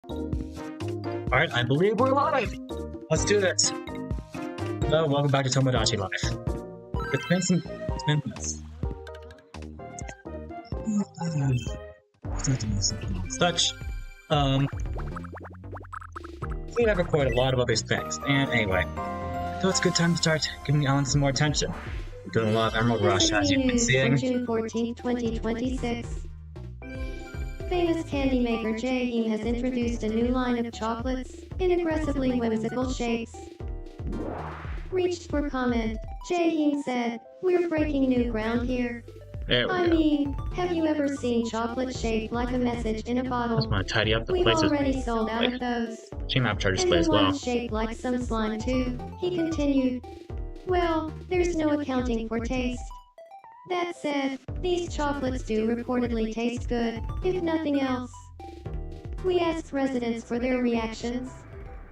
Alright, I believe we're live! Let's do this! Hello, welcome back to Tomodachi Live. It's been this. Such, we have recorded a lot of other things, and anyway, so it's a good time to start giving the island some more attention. We're doing a lot of Emerald Rush, as you've been seeing. June 14, 2026. Famous candy maker Jae has introduced a new line of chocolates in aggressively whimsical shapes. Reached for comment, Jae said, "We're breaking new ground here. I mean, have you ever seen chocolate shaped like a message in a bottle? I just want to tidy up the We've places. already sold out of those. She might have charged And display the as well. one shaped like some slime too," he continued. "Well, there's no accounting for taste. That said, these chocolates do reportedly taste good, if nothing else." We asked residents for their reactions.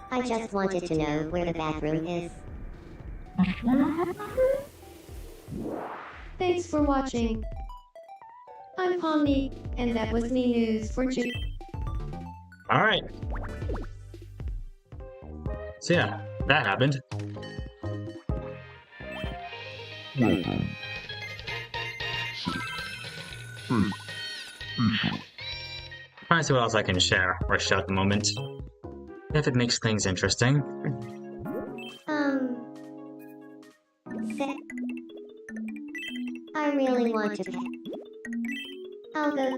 I just wanted to know where the bathroom is. Thanks for watching. I'm Pomni, and that was Me News for June. Alright. So yeah, that happened. Trying to see what else I can share or show at the moment. If it makes things interesting. I really want to pet. I'll go.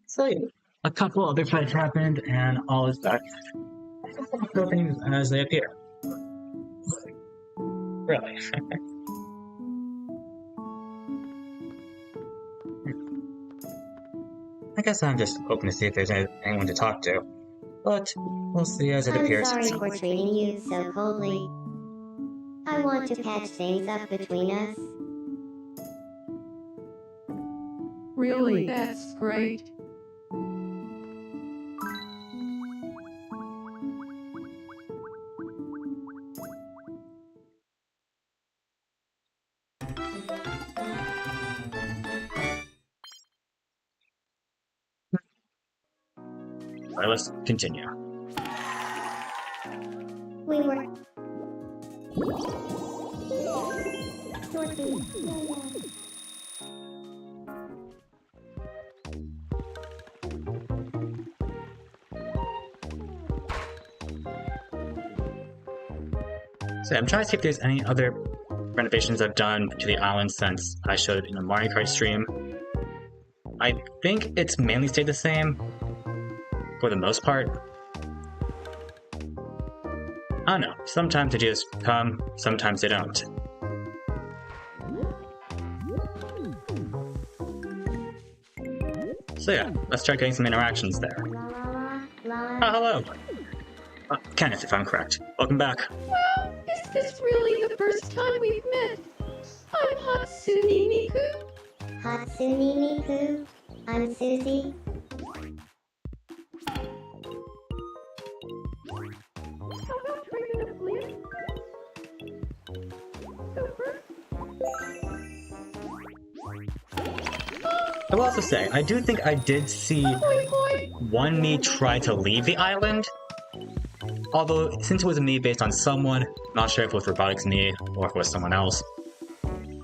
So yeah, a couple other fights happened and all is back. Go things as they appear. Really. I guess I'm just hoping to see if there's anyone to talk to. But we'll see as it appears. I'm sorry for treating you so coldly. I want to patch things up between us. Really? That's great. Alright, let's continue. We were... So I'm trying to see if there's any other renovations I've done to the island since I showed it in the Mario Kart stream. I think it's mainly stayed the same, for the most part. I don't know, sometimes they just come, sometimes they don't. So yeah, let's try getting some interactions there. Oh, hello! Kenneth, if I'm correct. Welcome back. Well, is this really the first time we've met? I'm Hatsune Miku. Hatsune Miku. I'm Susie. I will also say, I do think I did see one Mii try to leave the island. Although, since it was a Mii based on someone, not sure if it was Robotics Mii or if it was someone else.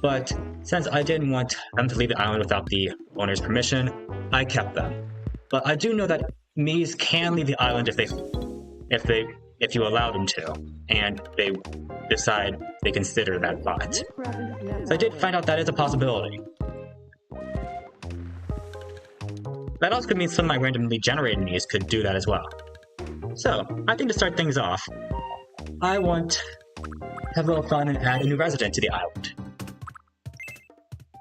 But since I didn't want them to leave the island without the owner's permission, I kept them. But I do know that Miis can leave the island if you allow them to, and they decide they consider that thought. So I did find out that is a possibility. That also could mean some of my randomly generated Miis could do that as well. So, I think to start things off, I want to have a little fun and add a new resident to the island.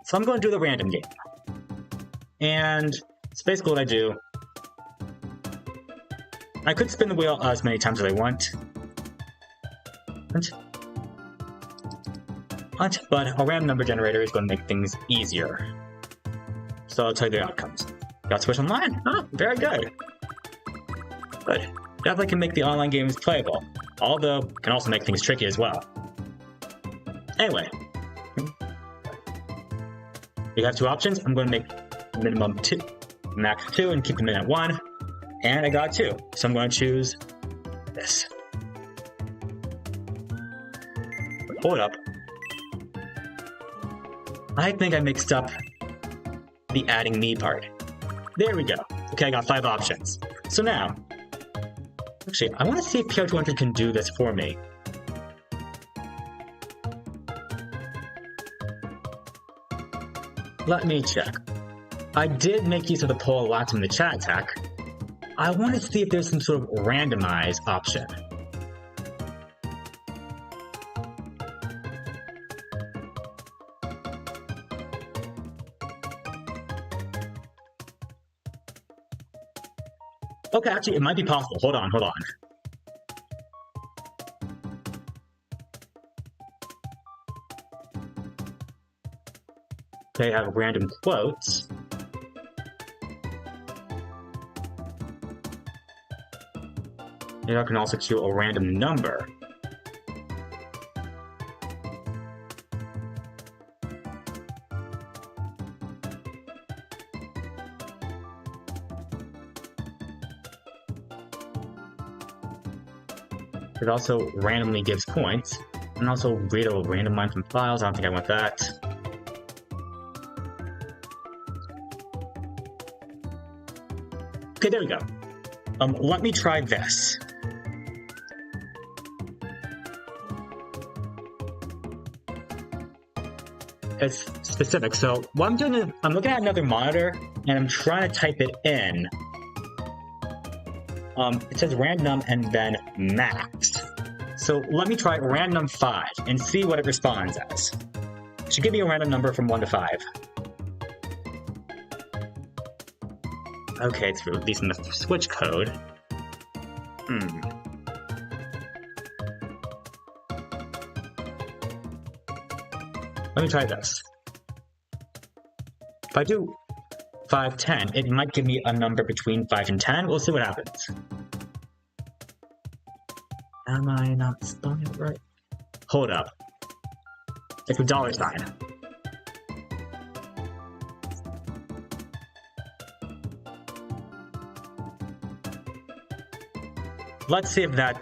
So I'm going to do the random game. And it's basically what I do. I could spin the wheel as many times as I want. But a random number generator is going to make things easier. So I'll tell you the outcomes. Got Switch Online? Oh, very good. But definitely can make the online games playable, although can also make things tricky as well. Anyway, we have two options. I'm going to make minimum 2. max 2 and keep them in at 1. And I got 2, so I'm going to choose this. Hold up. I think I mixed up the adding me part. There we go. Okay, I got 5 options. So now, actually, I want to see if PR200 can do this for me. Let me check. I did make use of the poll locked in the chat tech. I want to see if there's some sort of randomize option. Okay, actually, it might be possible. Hold on. Okay, I have random quotes. And I can also choose a random number. It also randomly gives points, and also read a random line from files. I don't think I want that. Okay, there we go. Let me try this. It's specific. So what I'm doing is I'm looking at another monitor and I'm trying to type it in. It says random and then max. So let me try random 5 and see what it responds as. It should give me a random number from 1 to 5. Okay, it's releasing the switch code. Let me try this. If I do 5, 10, it might give me a number between 5 and 10. We'll see what happens. Am I not spelling it right? Hold up. It's a dollar sign. Let's see if that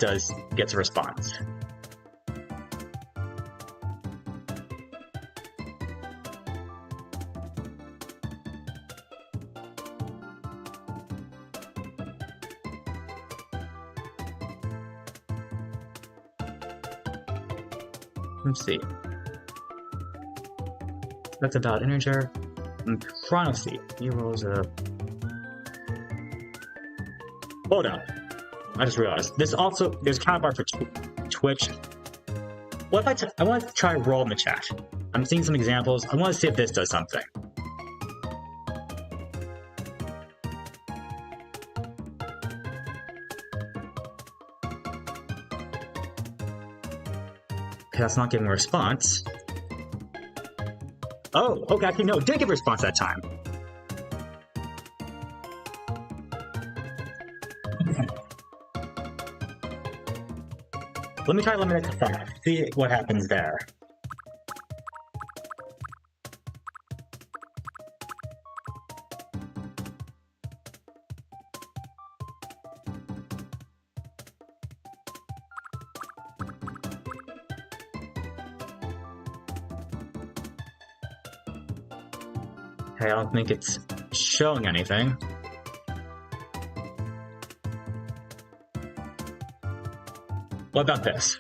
gets a response. Let's see. That's a valid integer. I'm trying to see. Heroes of... Hold up. I just realized. There's counterbar for Twitch. What if I want to try roll in the chat. I'm seeing some examples. I want to see if this does something. Okay, that's not giving a response. Oh, okay, actually, no, it did give a response that time. Let me try limit it to 5, see what happens there. Okay, I don't think it's showing anything. What about this?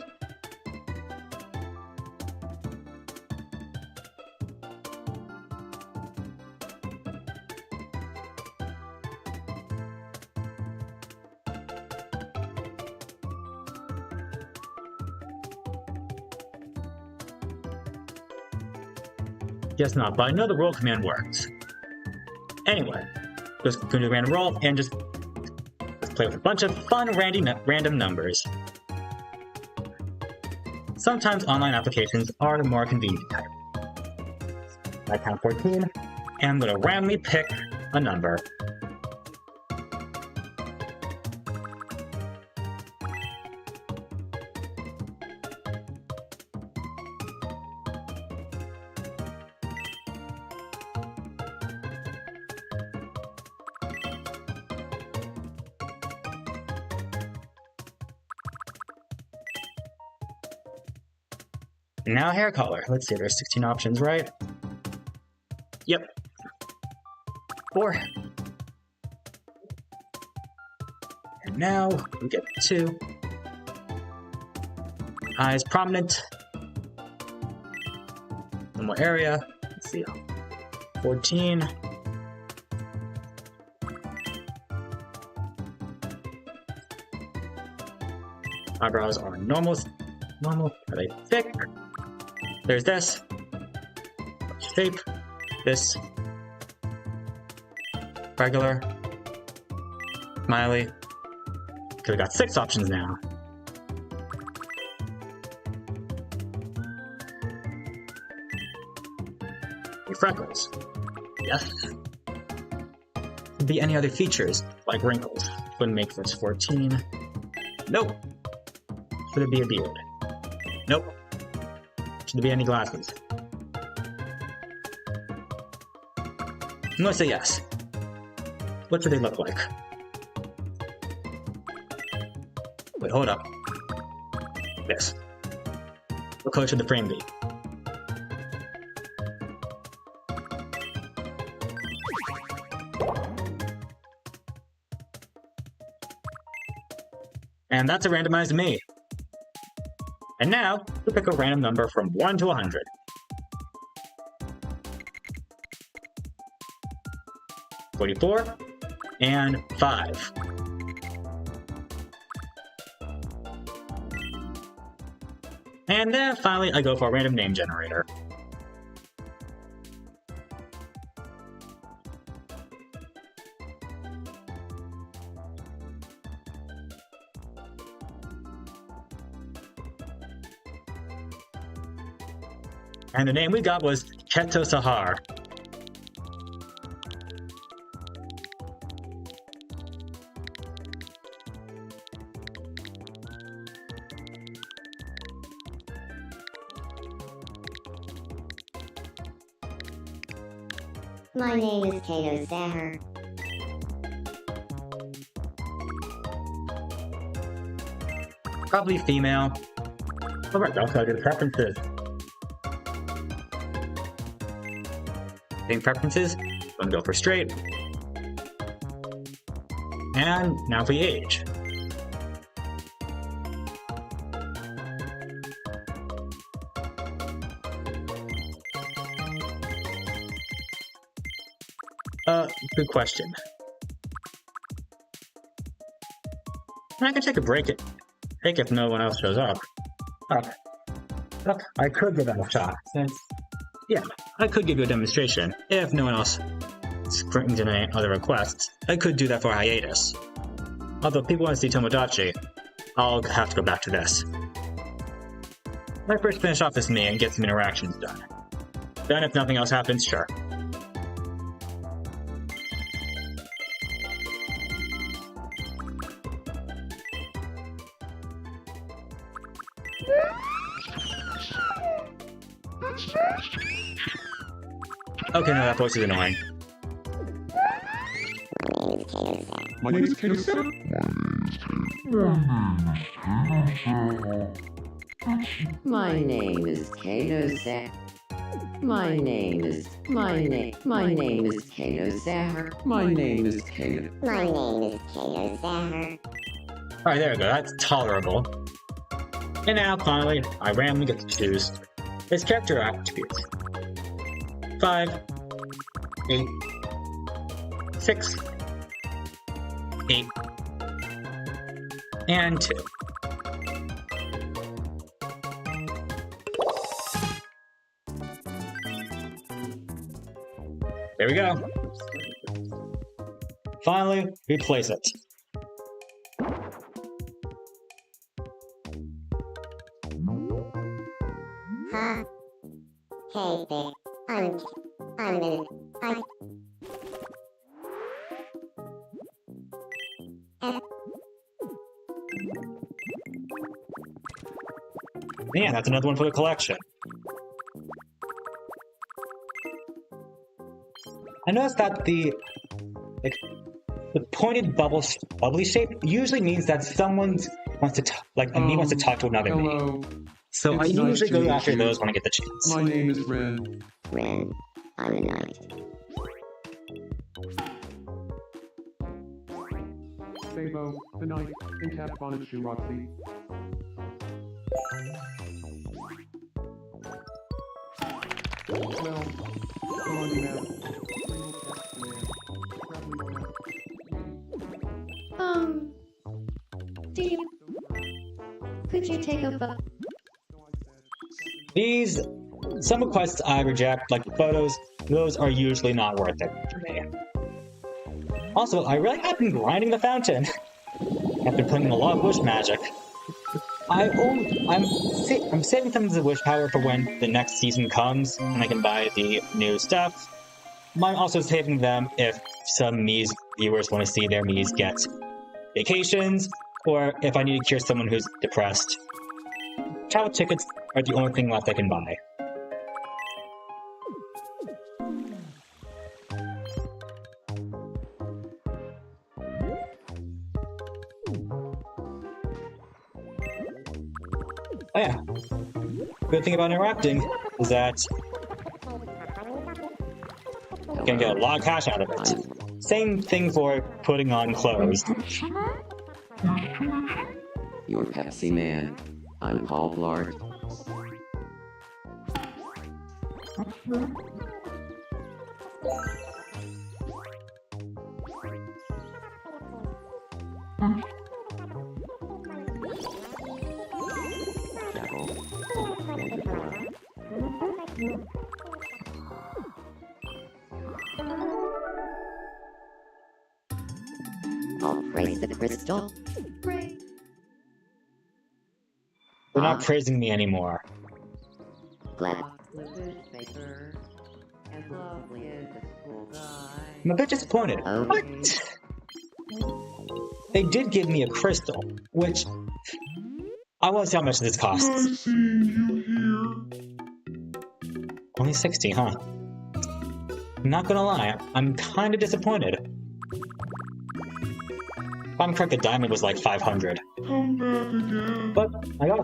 Guess not, but I know the roll command works. Anyway, just going to do a random roll and just let's play with a bunch of fun random numbers. Sometimes online applications are the more convenient type. I count 14, and I'm going to randomly pick a number. Now hair color. Let's see, there's 16 options, right? Yep. 4. And now we get 2. Eyes prominent. One more area. Let's see. 14. Eyebrows are normal. Normal. Are they thick? There's this. Shape. This. Regular. Smiley. Okay, we got 6 options now. Freckles. Yes. Could be any other features, like wrinkles. Wouldn't make this 14. Nope. Should it be a beard? Nope. Should there be any glasses? I'm gonna say yes. What do they look like? Wait, hold up. This. What color should the frame be? And that's a randomized me. And now, we pick a random number from 1 to 100. $44 and 5. And then finally, I go for a random name generator. And the name we got was Keto Sahar. My name is Kato Sahar. Probably female. Alright, also do the preferences. Being preferences, I'm gonna go for straight. And now for the age. Good question. I can take a break if no one else shows up. Look, I could give that a shot, since... Yeah, I could give you a demonstration. If no one else brings in any other requests, I could do that for hiatus. Although if people want to see Tomodachi, I'll have to go back to this. Let me first finish off this me and get some interactions done. Then if nothing else happens, sure. Okay, no, that voice is annoying. My name is Kato Sahar. My name is Kato Sahar. My name is Kato Sahar. My name is Kato. My name is Kato Sahar. Alright, there we go, that's tolerable. And now, finally, I randomly get to choose his character attributes. 5, 8, 6, 8, and 2. There we go. Finally, replace it. Huh? Hey there. I'm in. Man, that's another one for the collection. I noticed that the pointed bubbly shape usually means that someone wants to me wants to talk to another me. Hello. So I It's nice usually to go meet after you. those when I get the chance. My name is Ren. Ren, I'm a knight. Fabo, the knight, and Cat Bonnet Roxy. Well, come on you now. Do you... Could you take a vote? These, some requests I reject, like the photos, those are usually not worth it for me. Also, I really have been grinding the fountain. I've been putting in a lot of wish magic. I'm saving some of the wish power for when the next season comes and I can buy the new stuff. I'm also saving them if some Miis viewers want to see their Miis get vacations, or if I need to cure someone who's depressed. Travel tickets are the only thing left I can buy. Oh yeah. Good thing about interacting is that you can get a lot of cash out of it. Same thing for putting on clothes. You're Pepsi Man. I'm Paul Blart. I'll praise the crystal. Right. They're not praising me anymore. Glad. I'm a bit disappointed. Oh. What? They did give me a crystal, which I want to see how much this costs. Only 60, huh? I'm not gonna lie, I'm kind of disappointed. If I'm correct, the diamond was like 500. But I got a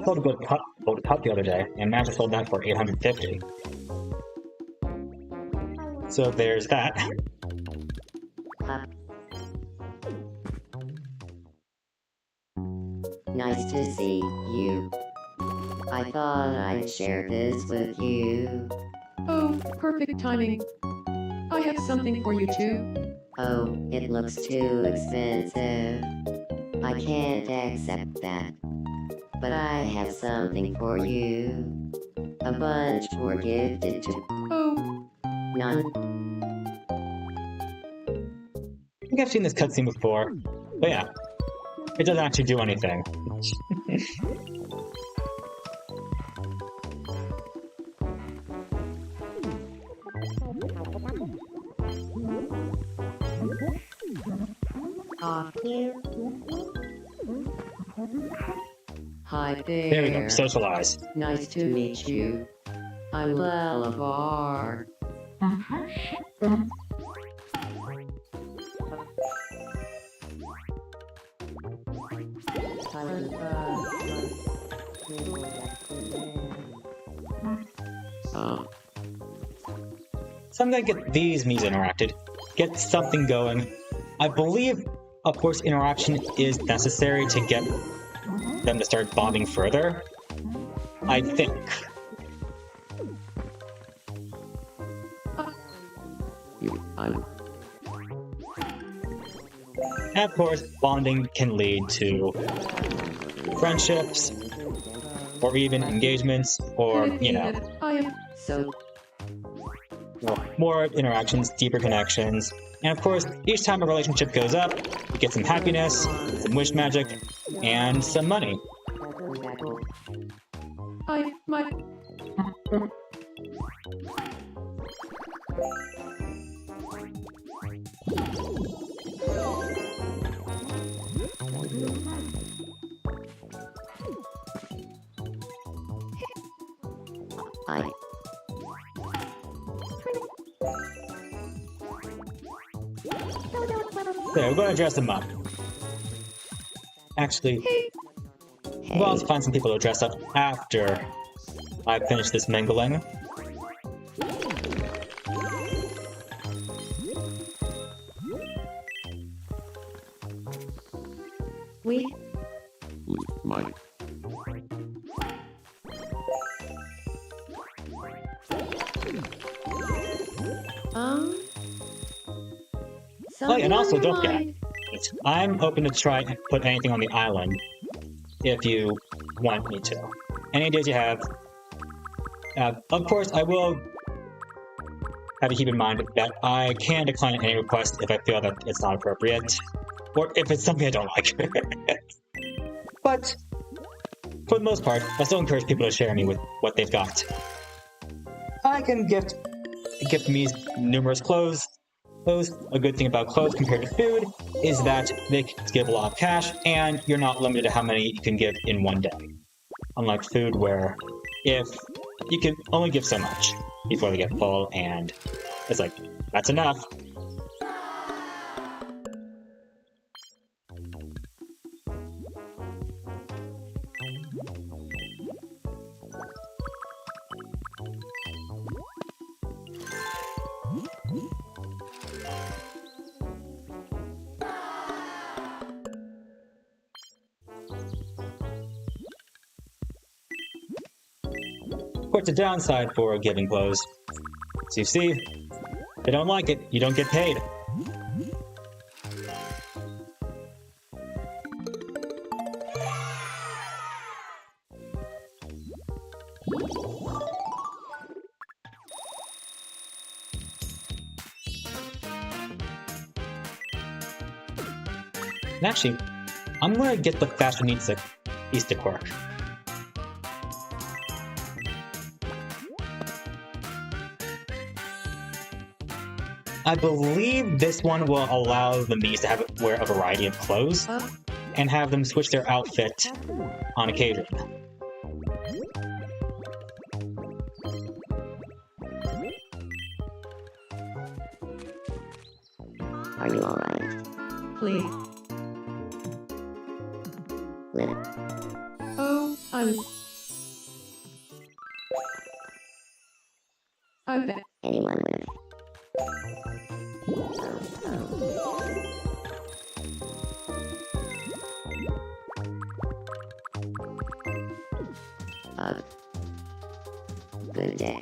gold cup the other day, and managed to sold that for 850. So there's that. Nice to see you. I thought I'd share this with you. Oh, perfect timing. I have something for you too. Oh, it looks too expensive. I can't accept that. But I have something for you. A bunch were gifted to Oh, none. I think I've seen this cutscene before, but yeah, it doesn't actually do anything. Hi there. There we go, socialize. Nice to meet you. I'm Lalavar. So I'm gonna get these Miis interacted, get something going. I believe, of course, interaction is necessary to get them to start bonding further. I think. And of course, bonding can lead to friendships, or even engagements, or, you know, I am So, more interactions, deeper connections. And of course, each time a relationship goes up, you get some happiness, some wish magic, and some money. my I So we're gonna dress them up. Actually, Hey, We'll also find some people to dress up after I finish this mingling. We Mike. Oh, yeah, and also something don't on your forget, mind? I'm open to try and put anything on the island if you want me to. Any ideas you have. Of course, I will have to keep in mind that I can decline any request if I feel that it's not appropriate, or if it's something I don't like. But for the most part, I still encourage people to share me with what they've got. I can gift Miis numerous clothes. A good thing about clothes compared to food is that they give a lot of cash, and you're not limited to how many you can give in one day. Unlike food, where if you can only give so much before they get full, and it's like, that's enough. Of course, the downside for giving clothes. So you see, if they don't like it, you don't get paid. And actually, I'm gonna get the fashionista Easter quirk. I believe this one will allow the Miis to wear a variety of clothes and have them switch their outfit on occasion. are you alright? Please. Liv, Oh, I'm back. anyone with? Good day.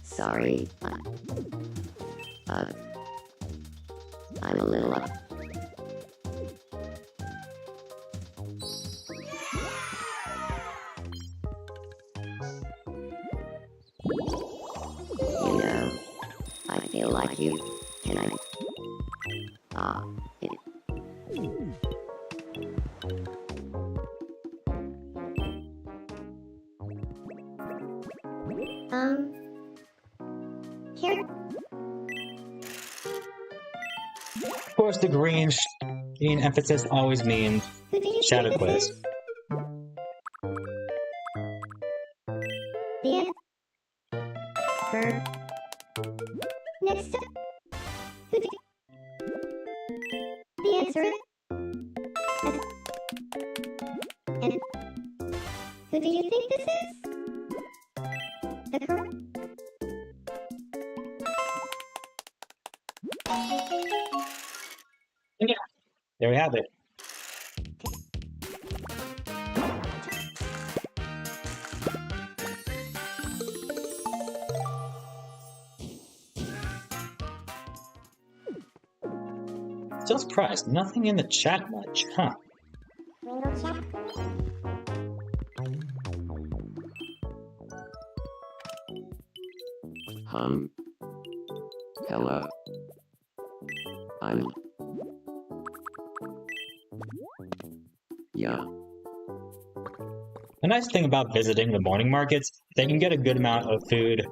Sorry, I'm a little up. You know, I feel like you. Can I? It, Here. Of course, the green emphasis always means Who do you shadow think quiz. this is? The answer. Next up. Who do the answer is? And who do you think this is? The correct. And yeah, there we have it. Still surprised, nothing in the chat much, huh? Hello. I'm. Yeah. The nice thing about visiting the morning markets is that you can get a good amount of food.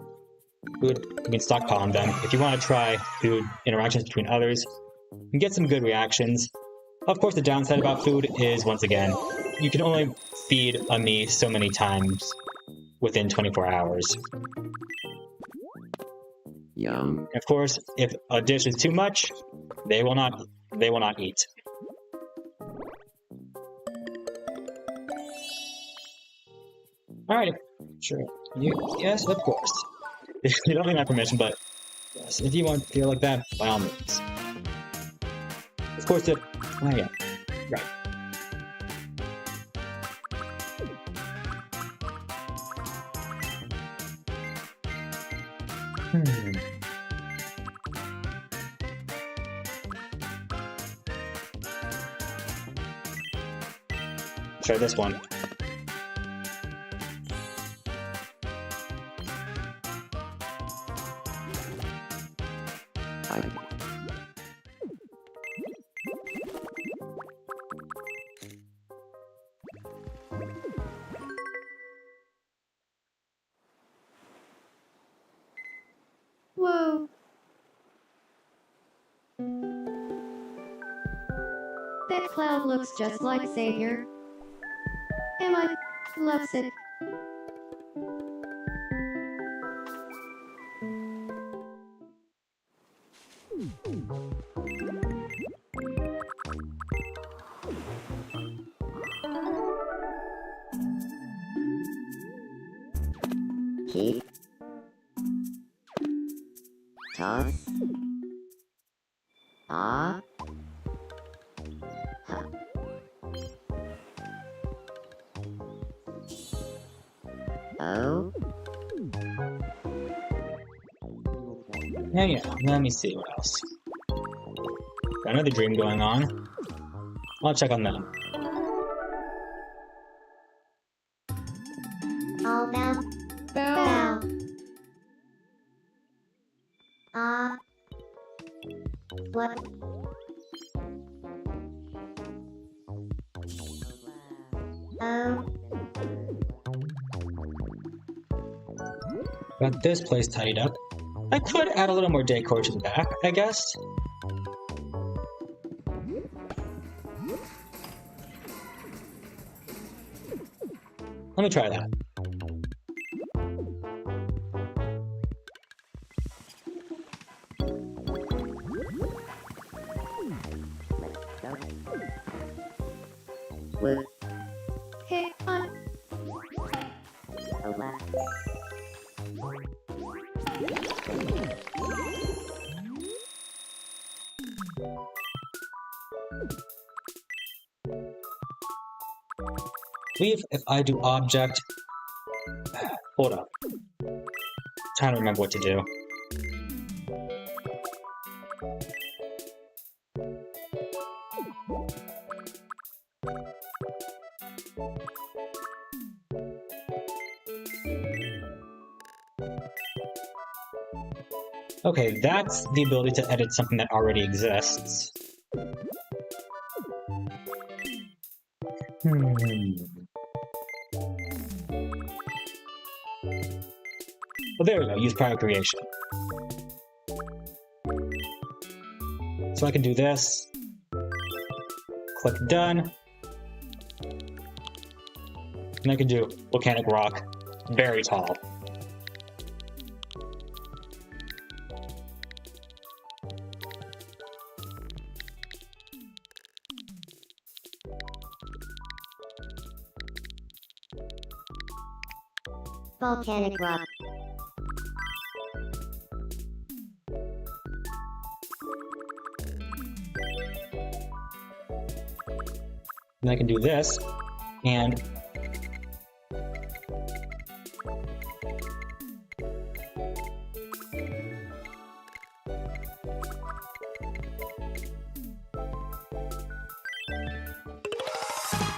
You can stockpile on them. If you want to try food interactions between others, you can get some good reactions. Of course, the downside about food is, once again, you can only feed a Mii so many times within 24 hours. Yum. Of course, if a dish is too much, they will not eat. Alright, sure. Yes, of course. You don't need my permission, but yes, if you want to feel like that, by all means. Of course, if... Oh, yeah. Right. Try this one. Whoa. That cloud looks just like Savior. Am I lovesick? Keep. Toss. Ah. Huh. Oh. Yeah, let me see what else. Got another dream going on. I'll check on them. All bow. Bow. Ah. What? Oh. Got this place tidied up. I could add a little more decor to the back, I guess. Let me try that. Wood. Hey, Oh, wow. Leave if I do object. Hold up. Trying to remember what to do. Okay, that's the ability to edit something that already exists. Well, there we go. Use prior creation. So I can do this. Click done. And I can do volcanic rock. Very tall. volcanic rock. And I can do this, and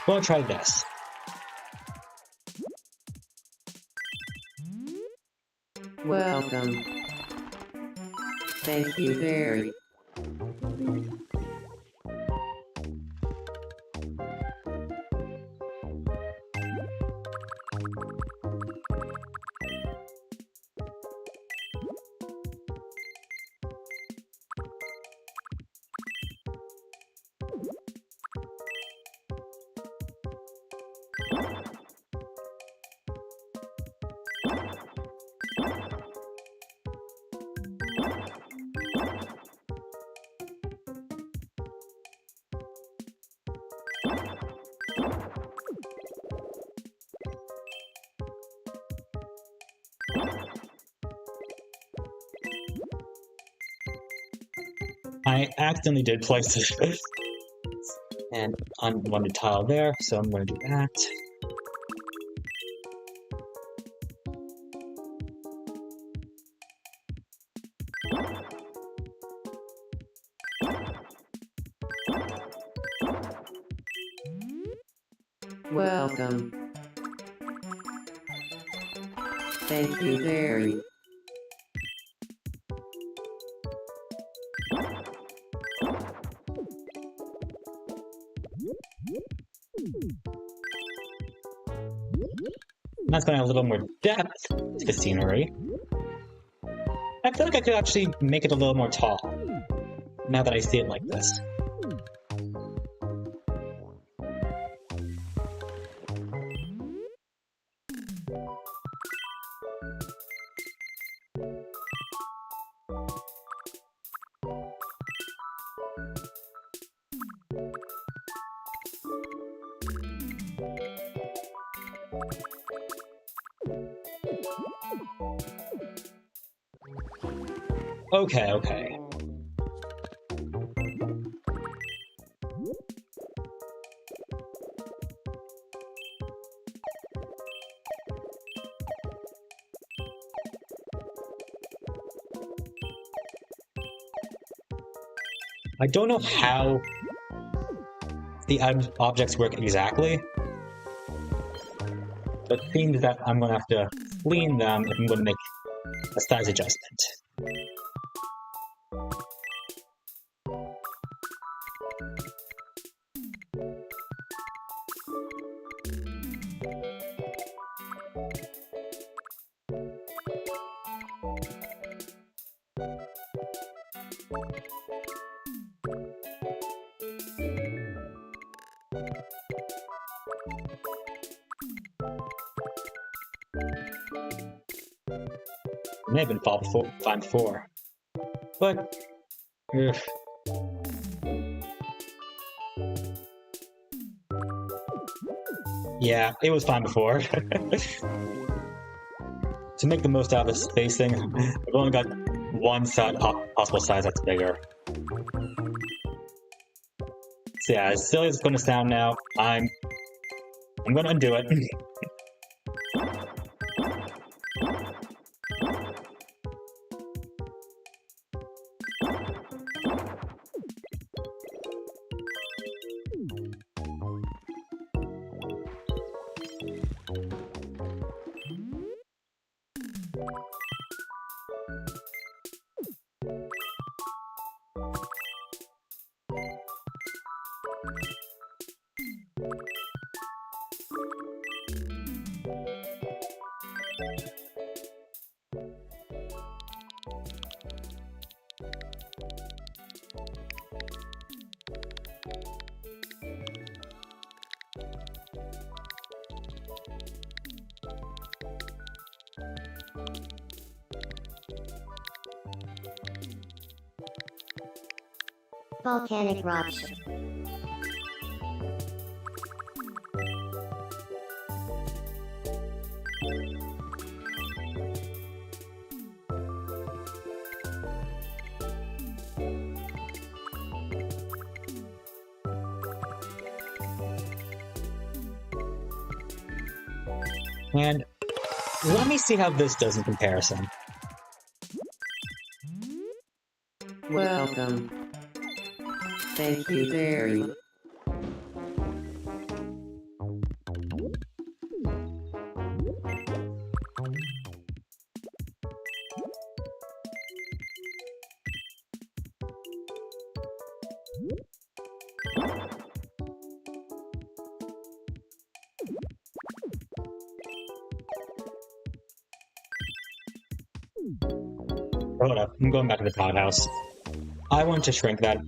we'll try this. Welcome. Thank you very. I accidentally did place it. And unwanted tile there, so I'm going to do that. Welcome. Thank you very. That's going to add a little more depth to the scenery. I feel like I could actually make it a little more tall, now that I see it like this. Okay. I don't know how the objects work exactly, but it seems that I'm going to have to clean them if I'm going to make a size adjustment. It may have been fine before, but ugh. Yeah, it was fine before. To make the most out of the spacing, I've only got one possible size that's bigger. So yeah, as silly as it's going to sound now, I'm going to undo it. Volcanic eruption. And let me see how this does in comparison. Welcome. Thank you very much. Hold up, I'm going back to the cloud house. I want to shrink that.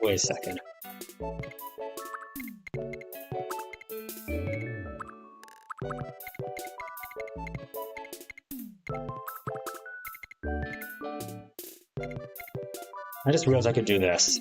Wait a second. I just realized I could do this.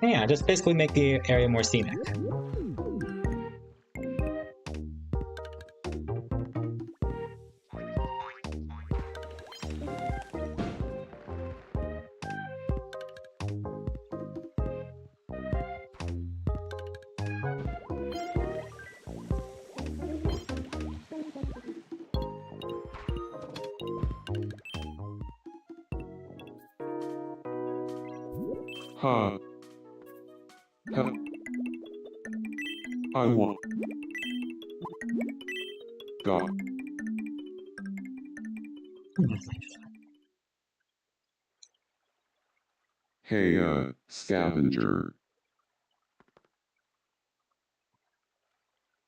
Yeah, just basically make the area more scenic. Huh. I want. God. Hey, scavenger.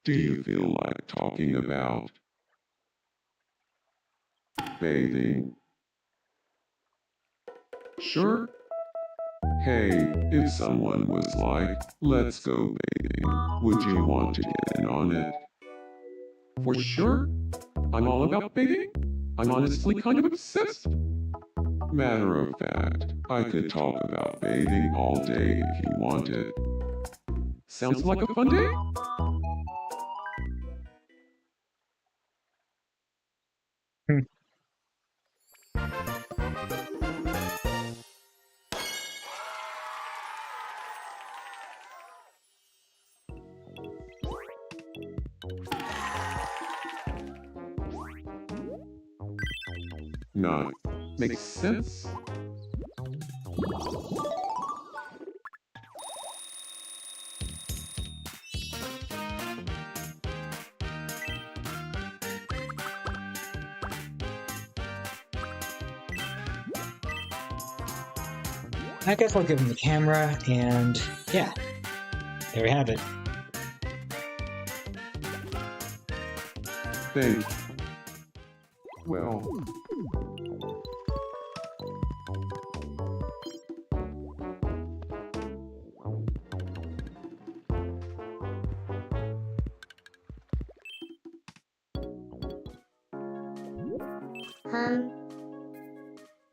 Do you feel like talking about bathing? Sure. Hey, if someone was like, let's go bathing, would you want to get in on it? For sure. I'm all about bathing. I'm honestly kind of obsessed. Matter of fact, I could talk about bathing all day if you wanted. Sounds like a fun day? None. Makes sense? I guess I'll give him the camera, and yeah, there we have it. Thanks. Well.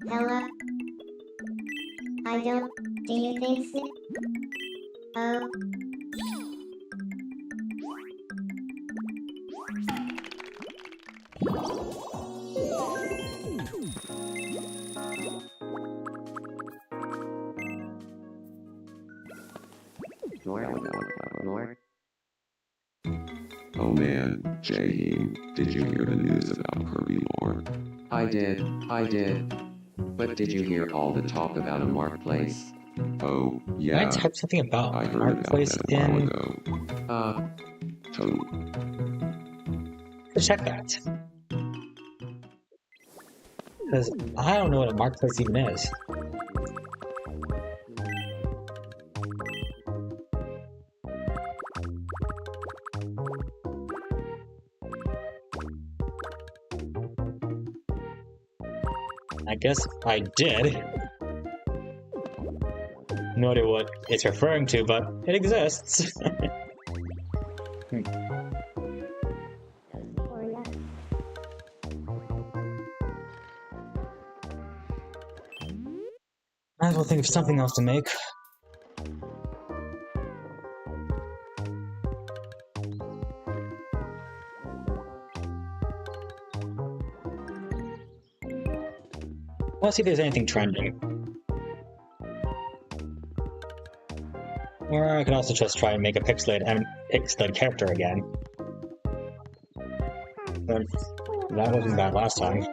Hello? I don't... Do you think so? Oh. Oh man, Jaheim, did you hear the news about Kirby lore? I did. But did you hear all the talk about a marketplace? Oh, I yeah. typed something about I heard about Marketplace that a while in... ago. Totally. Let's check that. Because I don't know what a Marketplace even is. I guess I did. No idea what it's referring to, but it exists. Might as well think of something else to make. Let's see if there's anything trending. Or I could also just try and make a pixelated character again. But that wasn't bad last time.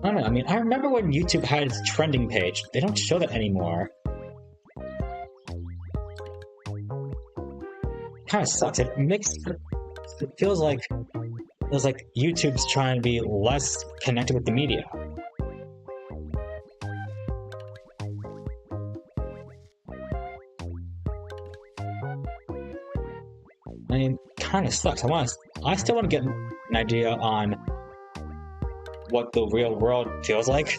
I don't know, I mean, I remember when YouTube had its trending page. They don't show that anymore. Kinda sucks. It feels like YouTube's trying to be less connected with the media. I mean, kinda sucks. I still want to get an idea on what the real world feels like.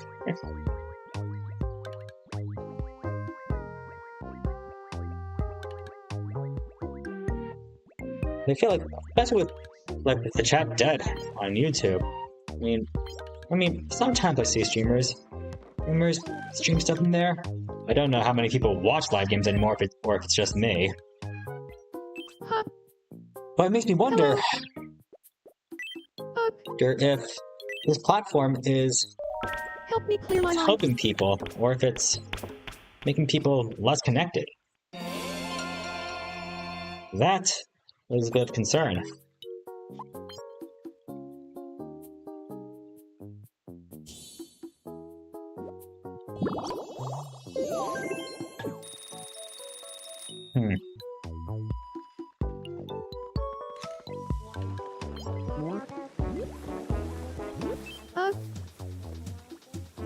I feel like, especially with like the chat dead on YouTube. I mean, sometimes I see streamers stream stuff in there. I don't know how many people watch live games anymore, or if it's just me. Huh. But it makes me wonder if this platform is Help me clear my mind. helping people, or if it's making people less connected. That is a bit of concern.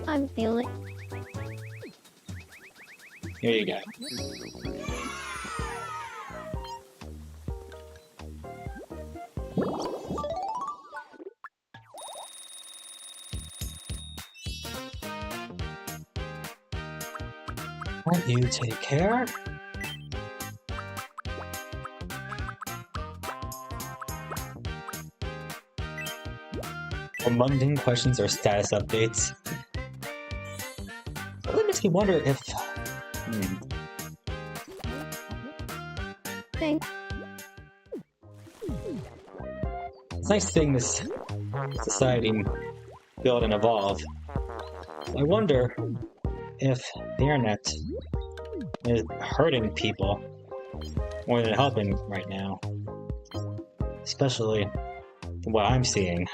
I'm feeling. Here you go. Won't you take care? Or mundane questions or status updates. It makes me wonder if... Thanks. It's nice seeing this society build and evolve. I wonder if the internet is hurting people more than helping right now. Especially what I'm seeing.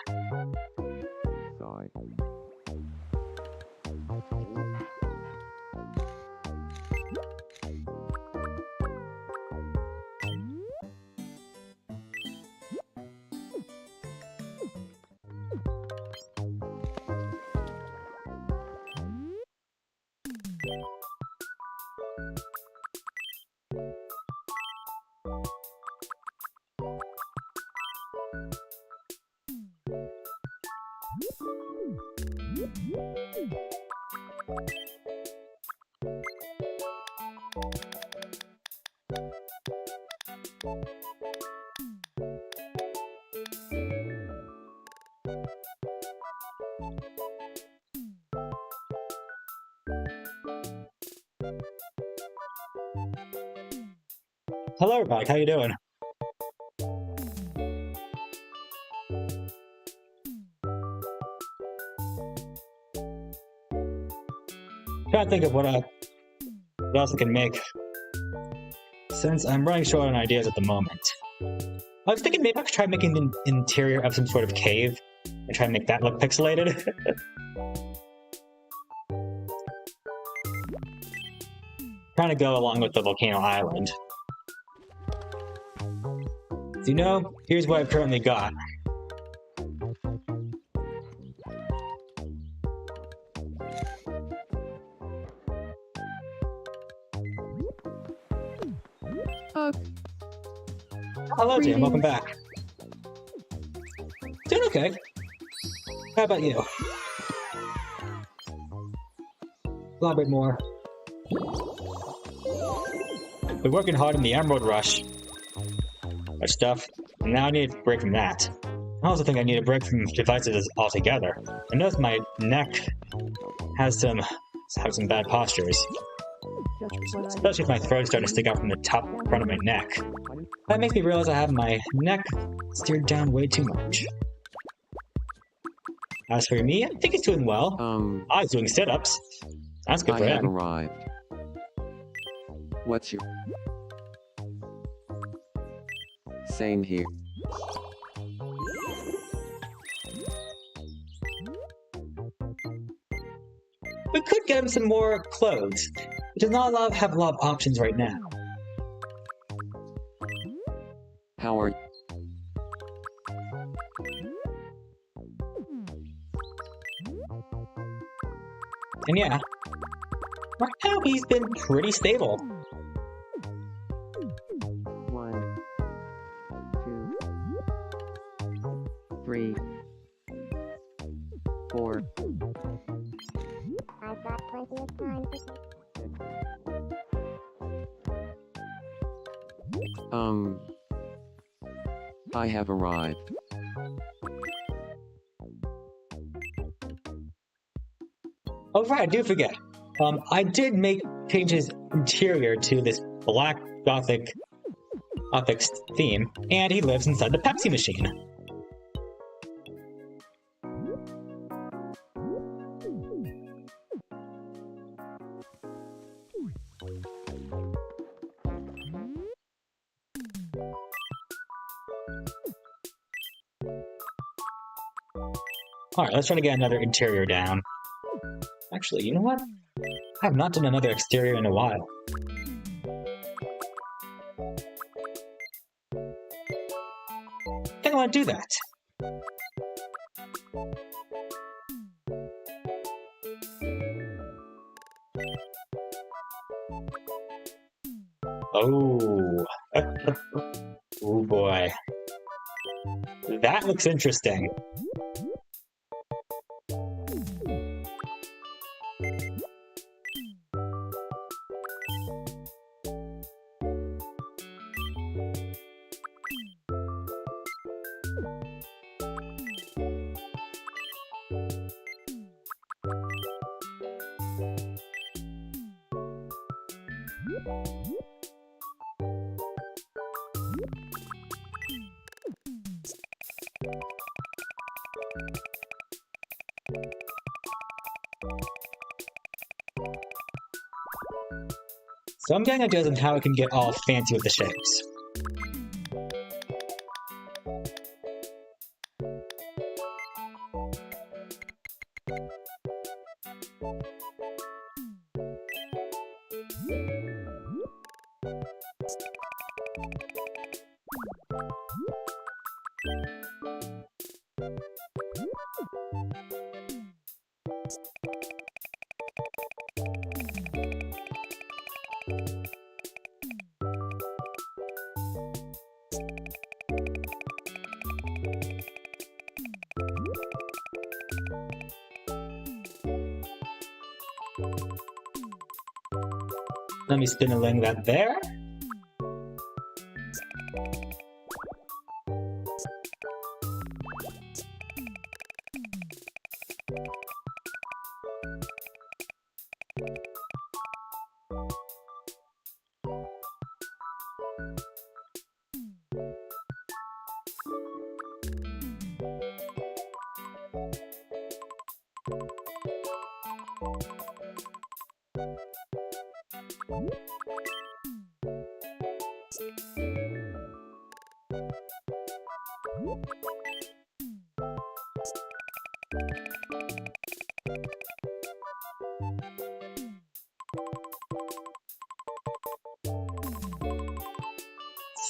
Hello everybody, how you doing? Trying to think of what else I can make, since I'm running short on ideas at the moment. I was thinking maybe I could try making the interior of some sort of cave and try and make that look pixelated. Trying to go along with the volcano island. So, you know, here's what I've currently got. Hello, Jim. Welcome back. Doing okay. How about you? Elaborate more. Been working hard in the Emerald Rush stuff, and now I need a break from that. I also think I need a break from devices altogether. I notice my neck has some bad postures, especially if my throat is starting to stick out from the top front of my neck. That makes me realize I have my neck steered down way too much. As for me, I think he's doing well. I was doing sit-ups. That's good for I have him. arrived. What's your... Same here. We could get him some more clothes. He does not have a lot of options right now. How are... And yeah, right now he's been pretty stable. 1, 2, 3, 4. I've got plenty of time to I have arrived. Oh right, I do forget. I did make changes interior to this black gothic theme, and he lives inside the Pepsi machine. Alright, let's try to get another interior down. Actually, you know what? I have not done another exterior in a while. I think I want to do that. Oh. Oh boy. That looks interesting. So I'm getting ideas on how I can get all fancy with the shapes. Let me spin a ling that there.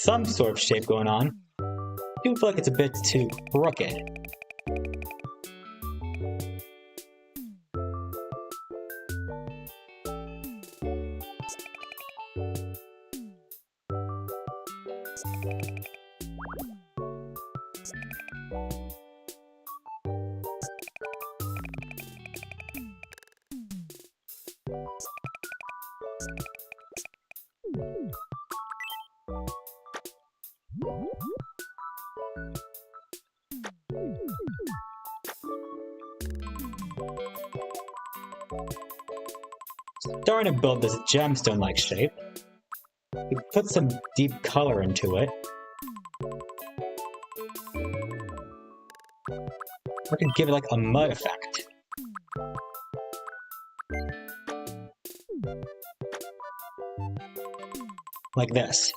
Some sort of shape going on. I do feel like it's a bit too crooked. Starting to build this gemstone-like shape. We put some deep color into it. We can give it like a mud effect. Like this.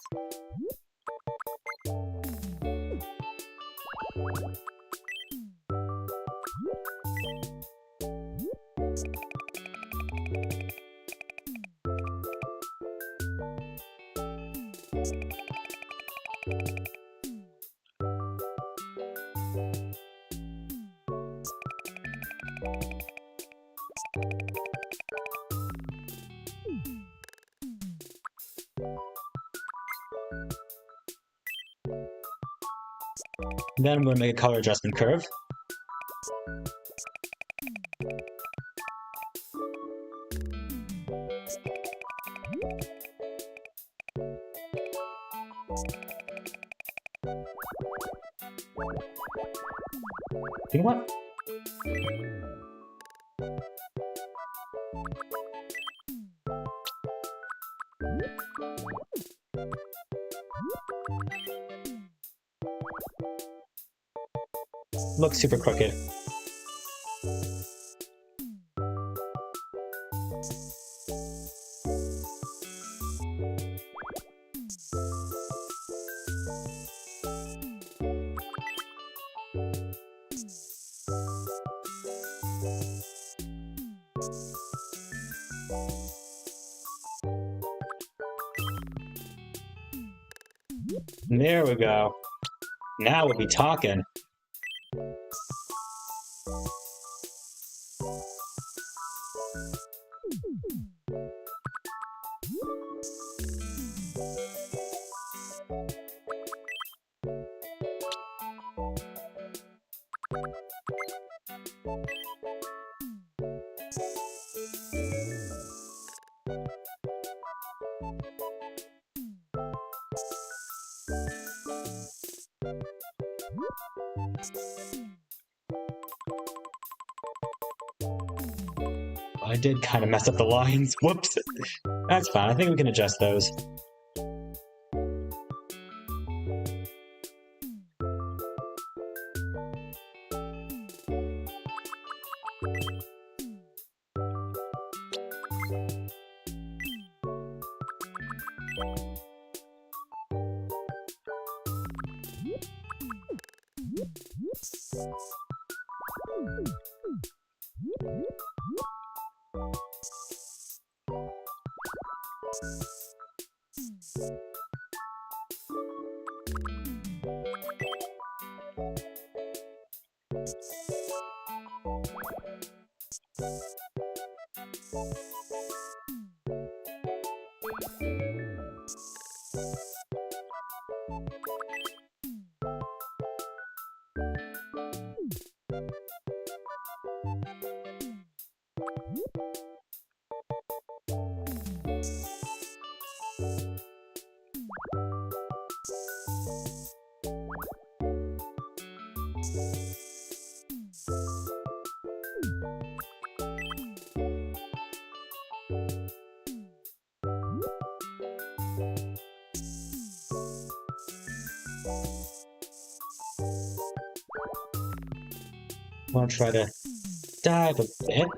Then I'm going to make a color adjustment curve. You know what? Looks super crooked. There we go. Now we'll be talking. I did kind of mess up the lines. Whoops. That's fine. I think we can adjust those. I'll try to dive a bit.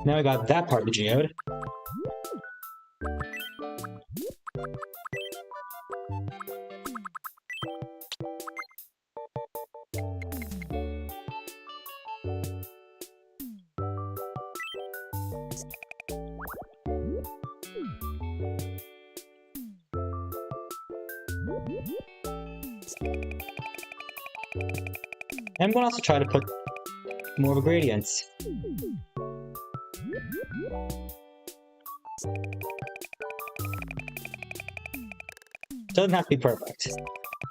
Now I got that part of the geode. I'm going to also try to put more of a gradient. Doesn't have to be perfect. In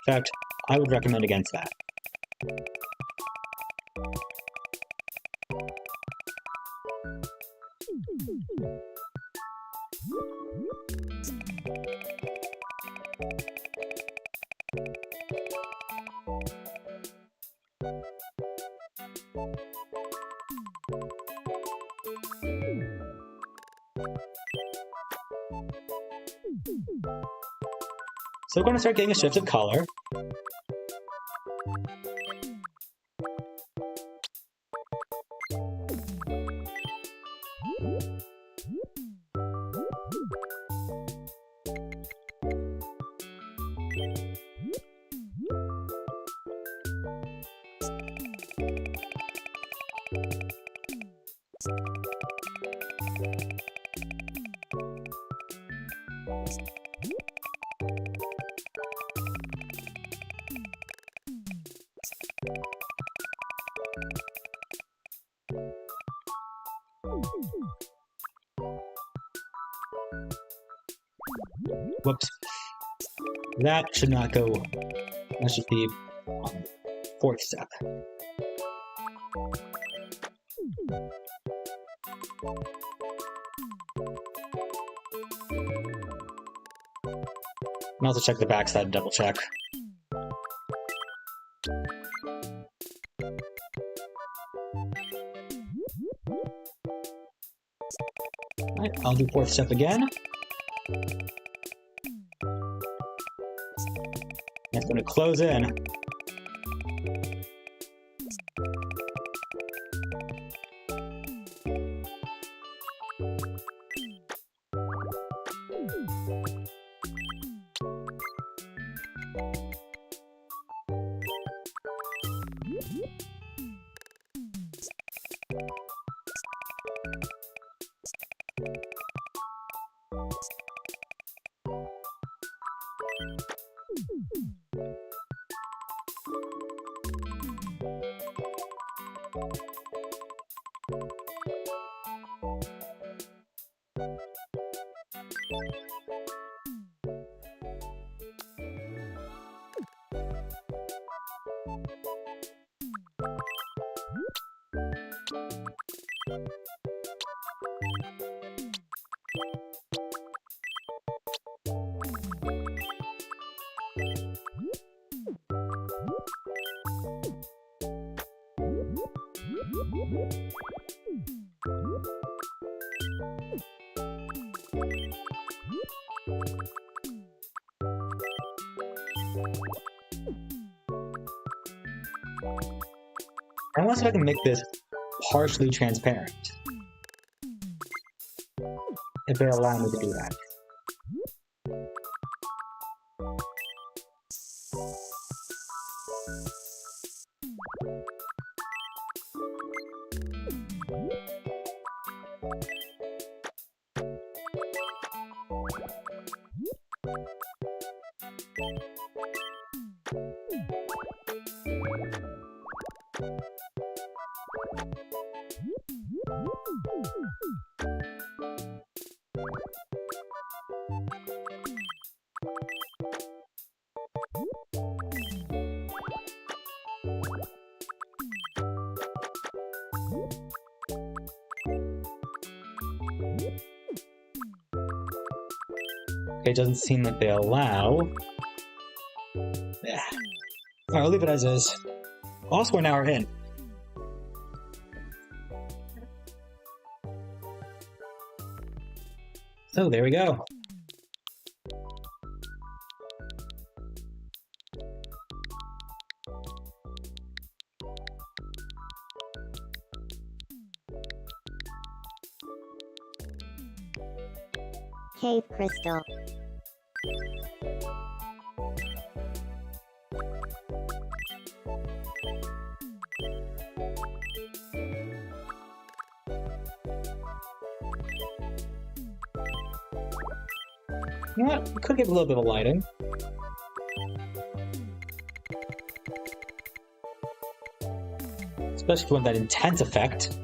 fact, I would recommend against that. So we're going to start getting a shift of color. Whoops. That should not go. That should be on the fourth step. And also check the backside and double check. Alright, I'll do fourth step again. That's going to close in. I want to see if I can make this partially transparent. If they allow me to do that. Okay, it doesn't seem like they allow. Yeah. Alright, I'll leave it as is. Also, an hour in. So, there we go. Cave crystal. You know what? We could get a little bit of lighting. Especially if you want that intense effect.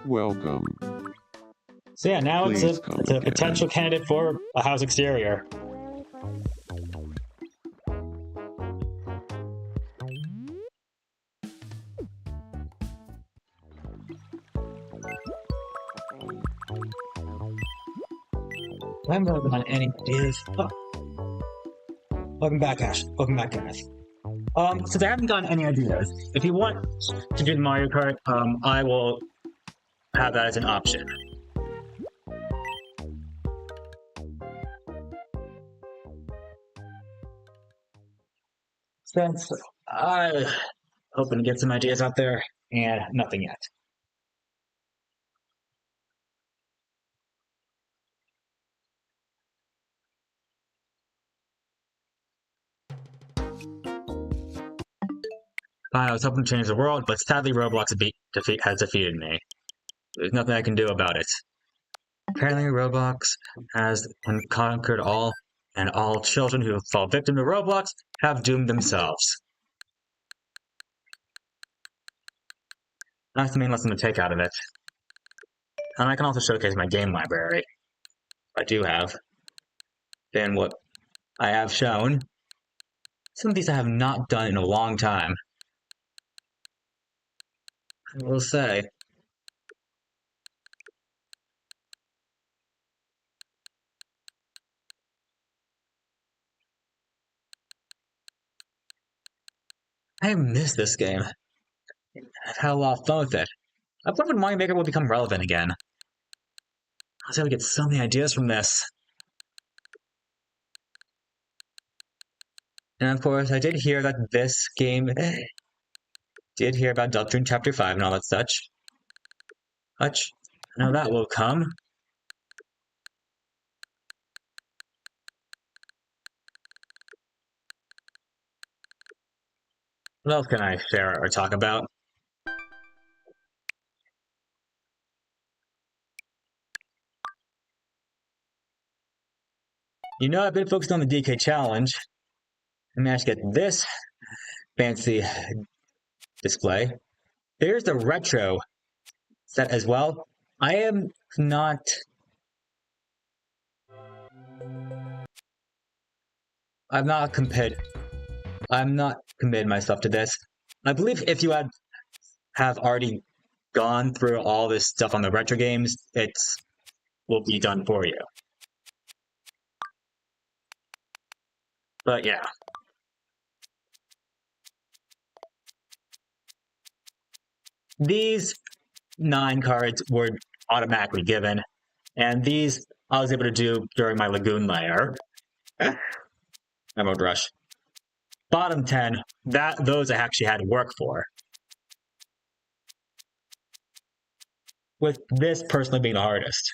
Welcome. So yeah, now Please it's come a again. potential candidate for a house exterior. I haven't really done any ideas. Oh. Welcome back, Ash. Welcome back, Kenneth. Since I haven't gotten any ideas, if you want to do the Mario Kart, I will have that as an option. Since I'm hoping to get some ideas out there, and nothing yet. I was hoping to change the world, but sadly Roblox has defeated me. There's nothing I can do about it. Apparently Roblox has conquered all, and all children who fall victim to Roblox have doomed themselves. That's the main lesson to take out of it. And I can also showcase my game library. I do have. Than what I have shown. Some of these I have not done in a long time. I will say. I miss this game. I've had a lot of fun with it. I wonder when Mario Maker will become relevant again. I was able to get so many ideas from this. And of course, I did hear that this game did hear about Doctrine Chapter 5 and all that such. Now that will come. What else can I share or talk about? You know, I've been focused on the DK challenge. I managed to get this fancy display. There's the retro set as well. I am not. I'm not committed myself to this. I believe if you have already gone through all this stuff on the retro games, it will be done for you. But yeah. These 9 cards were automatically given, and these I was able to do during my Lagoon layer. Emerald Rush. Bottom 10, those I actually had to work for. with this personally being the hardest.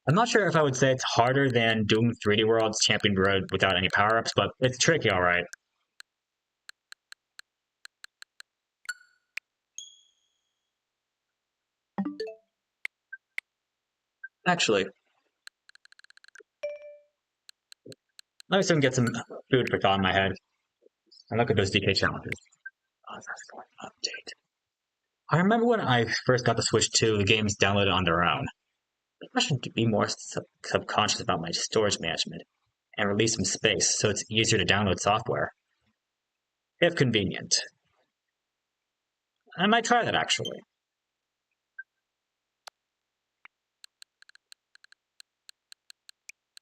I'm not sure if I would say it's harder than Doom 3D World's Champion Road without any power-ups, but it's tricky, alright. Actually, let me see if I can get some food for thought in my head. And look at those DK challenges. Oh, that's an update. I remember when I first got the Switch 2, the games downloaded on their own. I should be more subconscious about my storage management and release some space so it's easier to download software. If convenient. I might try that actually.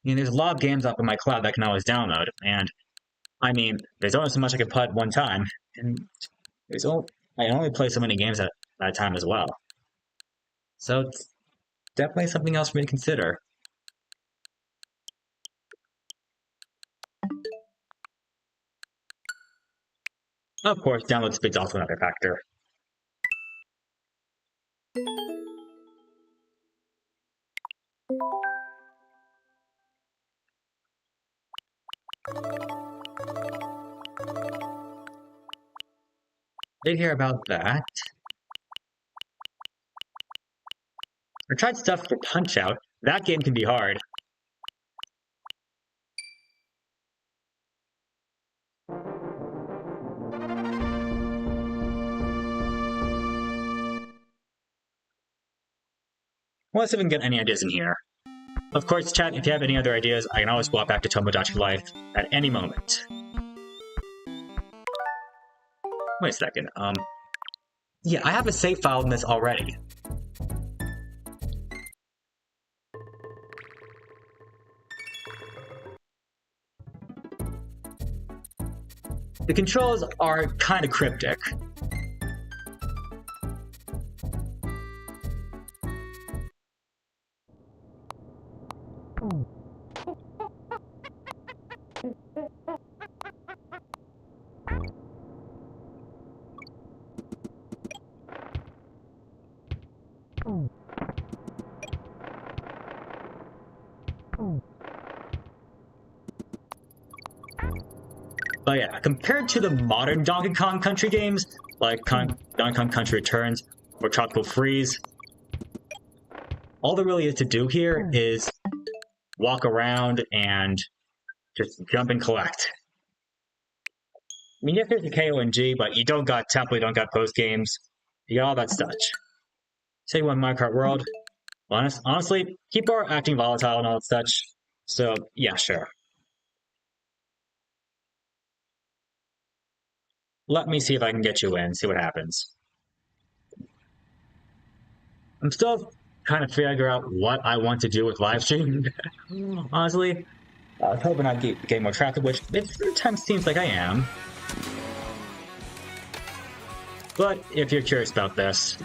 There's a lot of games up in my cloud that I can always download, and I mean, there's only so much I can put at one time, and I only play so many games at a time as well. So it's definitely something else for me to consider. Of course, download speed's also another factor. Did hear about that. I tried stuff for Punch-Out. That game can be hard. Let's see if we can get any ideas in here. Of course, chat, if you have any other ideas, I can always swap back to Tomodachi Life at any moment. Wait a second, yeah, I have a save file in this already. The controls are kinda cryptic. But yeah, compared to the modern Donkey Kong Country games, like Donkey Kong Country Returns or Tropical Freeze, all there really is to do here is walk around and just jump and collect. I mean, yes, there's a KONG, but you don't got temple, you don't got post games, you got all that stuff. Say one Minecraft World. Honestly, people are acting volatile and all that such, so yeah, sure. Let me see if I can get you in, see what happens. I'm still trying to figure out what I want to do with Livestream. Honestly, I was hoping I'd get more traffic, which it sometimes seems like I am. But if you're curious about this,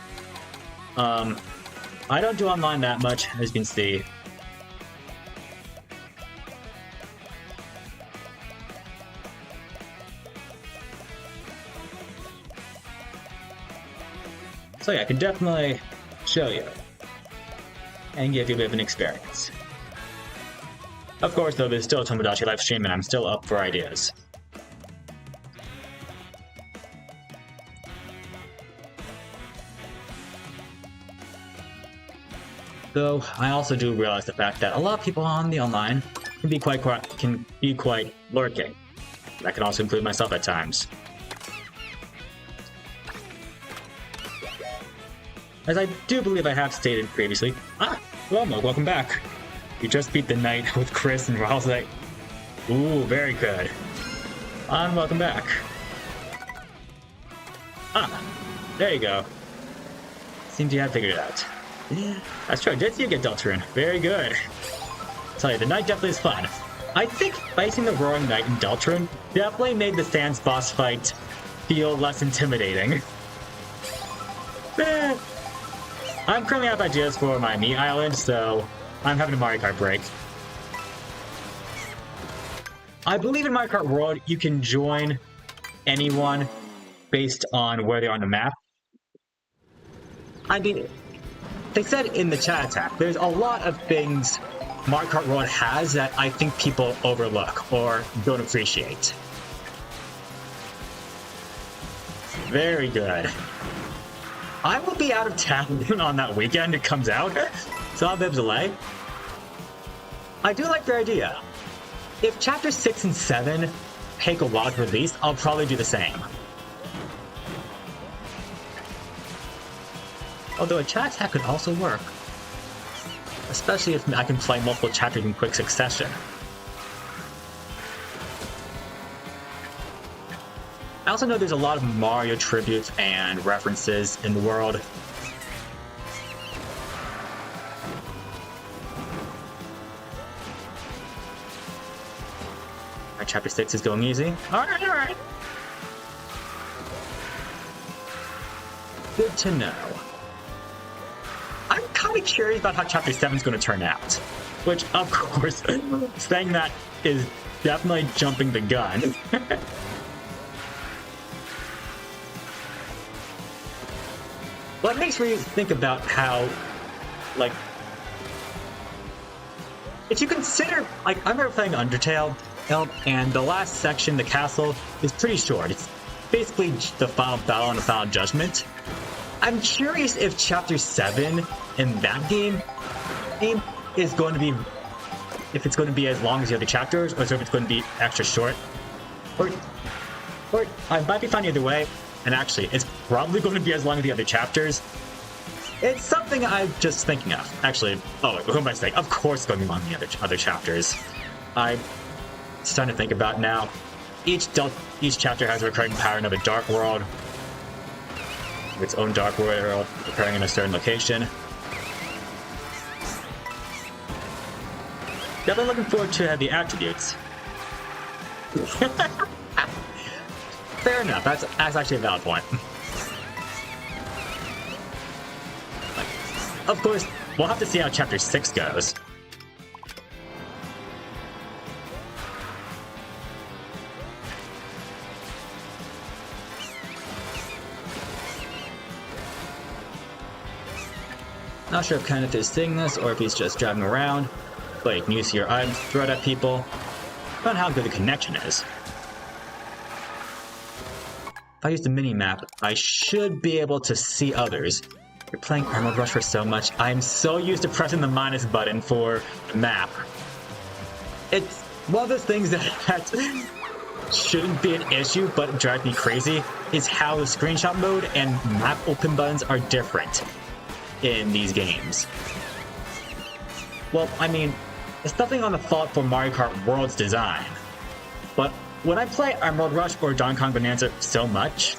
I don't do online that much, as you can see. So yeah, I can definitely show you and give you a bit of an experience. Of course, though, there's still a Tomodachi live stream, and I'm still up for ideas. Though I also do realize the fact that a lot of people on the online can be quite lurking. That can also include myself at times. As I do believe I have stated previously. Romo, welcome back. You just beat the night with Chris and Raul's like, ooh, very good. And welcome back. There you go. Seems you have figured it out. Yeah, that's true. I did see you get Deltarune. Very good. I'll tell you, the night definitely is fun. I think facing the Roaring Knight in Deltarune definitely made the Sans boss fight feel less intimidating. I'm currently out of ideas for my Miis Island, so I'm having a Mario Kart break. I believe in Mario Kart World, you can join anyone based on where they are on the map. I mean, they said in the chat attack, there's a lot of things Mario Kart World has that I think people overlook or don't appreciate. Very good. I will be out of town on that weekend it comes out, so I'll be able to delay. I do like their idea. If Chapter 6 and 7 take a while to release, I'll probably do the same. Although a chat attack could also work. Especially if I can play multiple chapters in quick succession. I also know there's a lot of Mario tributes and references in the world. Alright, Chapter 6 is going easy. Alright, alright. Good to know. I'm kind of curious about how Chapter 7 is going to turn out. Which, of course, saying that is definitely jumping the gun. Well, it makes me think about how, like, if you consider, like, I remember playing Undertale, and the last section, the castle, is pretty short. It's basically the final battle and the final judgment. I'm curious if Chapter 7 in that game is going to be, if it's going to be as long as the other chapters, or if it's going to be extra short. Or I might be fine either way. And actually, it's probably going to be as long as the other chapters. It's something I'm just thinking of. Actually, oh, who am I saying? Of course it's going to be long the other chapters. I'm starting to think about now. Each chapter has a recurring pattern of a dark world. Its own dark world occurring in a certain location. Definitely looking forward to the attributes. Fair enough, that's actually a valid point. Of course, we'll have to see how Chapter 6 goes. Not sure if Kenneth is seeing this or if he's just driving around, but you can use your items to throw it at people. Depending on how good the connection is. If I use the mini-map, I should be able to see others. You're playing Emerald Rush for so much, I'm so used to pressing the minus button for the map. It's one of those things that shouldn't be an issue, but it drives me crazy, is how the screenshot mode and map open buttons are different in these games. Well, I mean, it's nothing on the fault for Mario Kart World's design, but when I play Emerald Rush or Donkey Kong Bonanza so much,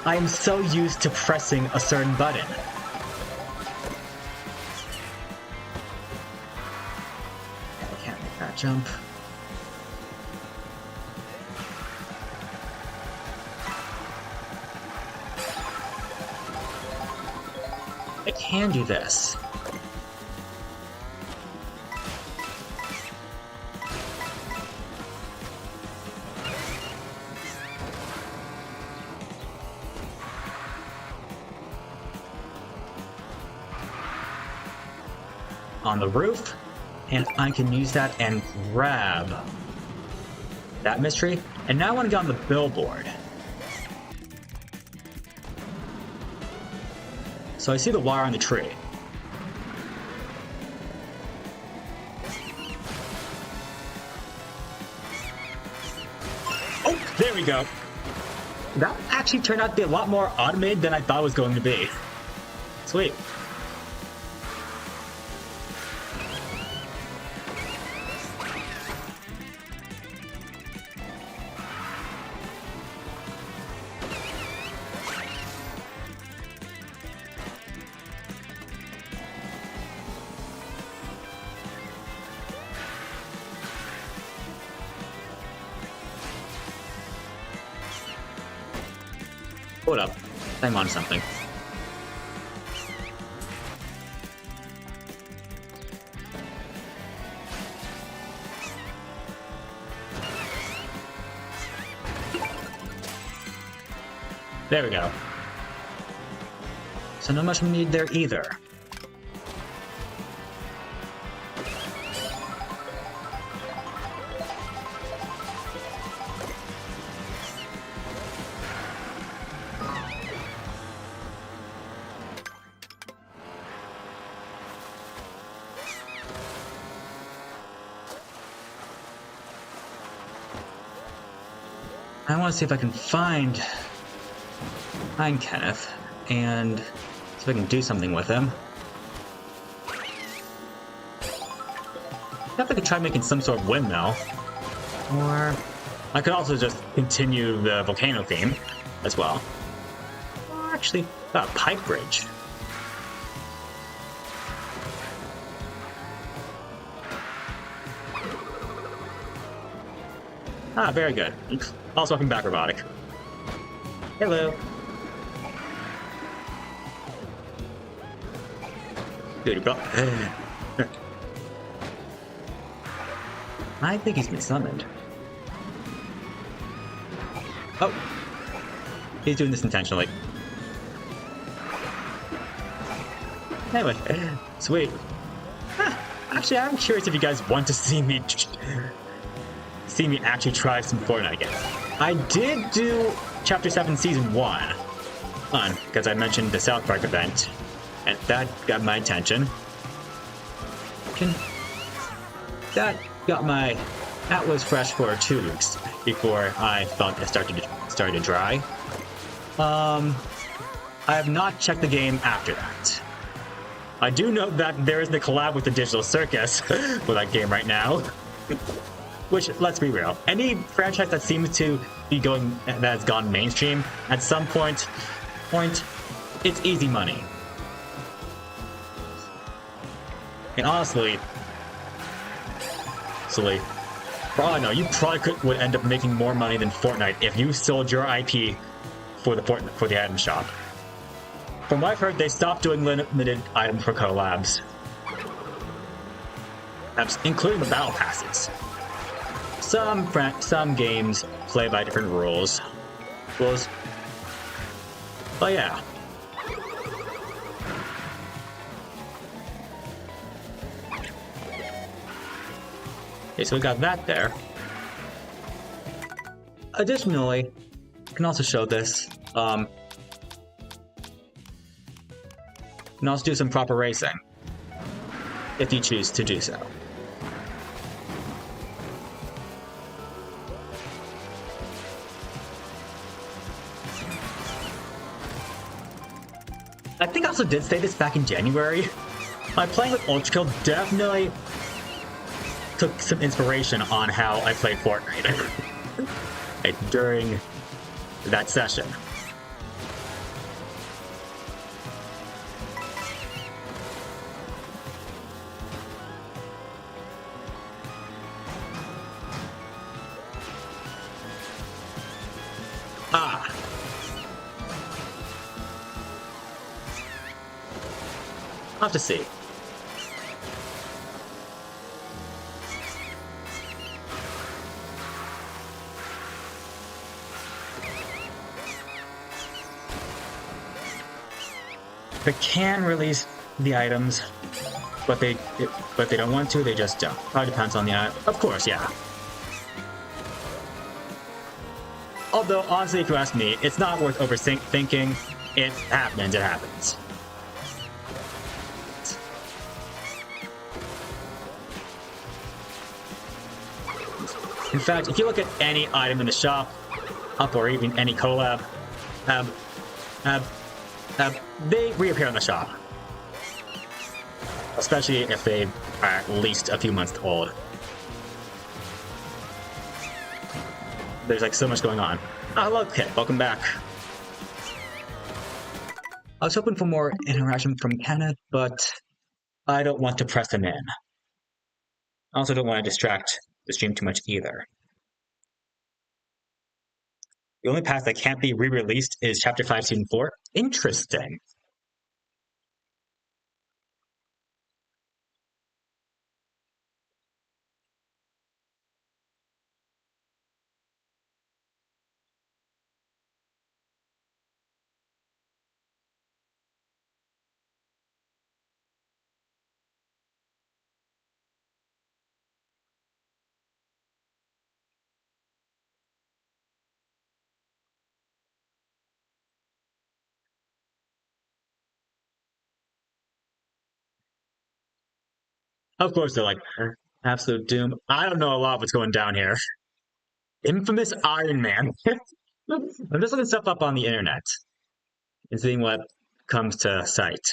I am so used to pressing a certain button. I can't make that jump. I can do this. On the roof, and I can use that and grab that mystery. And now I want to get on the billboard. So I see the wire on the tree. Oh, there we go. That actually turned out to be a lot more automated than I thought it was going to be. Sweet. Hold up. I'm on something. There we go. So not much need there either. I want to see if I can find Kenneth and see if I can do something with him. I could try making some sort of windmill, or I could also just continue the volcano theme as well. Or actually, a pipe bridge. Ah, very good. Also, welcome back, Robotic. Hello. Dude, bro. I think he's been summoned. Oh. He's doing this intentionally. Anyway, sweet. Actually, I'm curious if you guys want to see me actually try some Fortnite games. I did do Chapter 7 Season 1 because I mentioned the South Park event, and that got my attention. That was fresh for 2 weeks before I felt it started to dry. I have not checked the game after that. I do know that there is the collab with the Digital Circus for that game right now. Which, let's be real, any franchise that seems to be that has gone mainstream, at some point, it's easy money. And honestly, for all I know, you probably would end up making more money than Fortnite if you sold your IP for the item shop. From what I've heard, they stopped doing limited items for collabs, including the battle passes. Some games play by different rules. But yeah. Okay, so we got that there. Additionally, I can also show this. You can also do some proper racing if you choose to do so. I think I also did say this back in January. My playing with Ultra Kill definitely took some inspiration on how I played Fortnite during that session. I'll have to see. They can release the items, but they don't want to. They just don't. Probably depends on the item. Of course, yeah. Although honestly, if you ask me, it's not worth overthinking. It happens. It happens. In fact, if you look at any item in the shop, or even any collab, they reappear in the shop. Especially if they are at least a few months old. There's like so much going on. Oh, hello, Kit. Welcome back. I was hoping for more interaction from Kenneth, but I don't want to press him in. I also don't want to distract the stream too much either. The only pass that can't be re-released is Chapter 5, Season 4. Interesting. Of course, they're like, absolute doom. I don't know a lot of what's going down here. Infamous Iron Man. I'm just looking stuff up on the internet and seeing what comes to sight.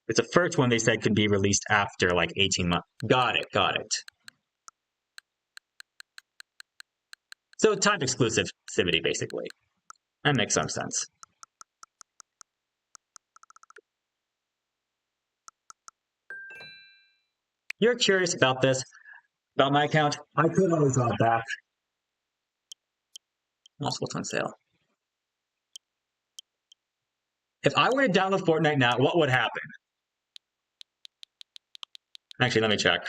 It's the first one they said could be released after like 18 months. Got it, got it. So time exclusivity, basically. That makes some sense. You're curious about this, about my account? I could always draw it back. Also, what's on sale? If I were to download Fortnite now, what would happen? Actually, let me check.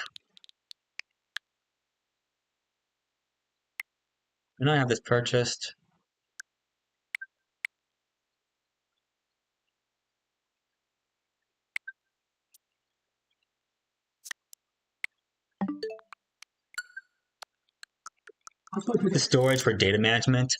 And I have this purchased. I'll put the storage for data management.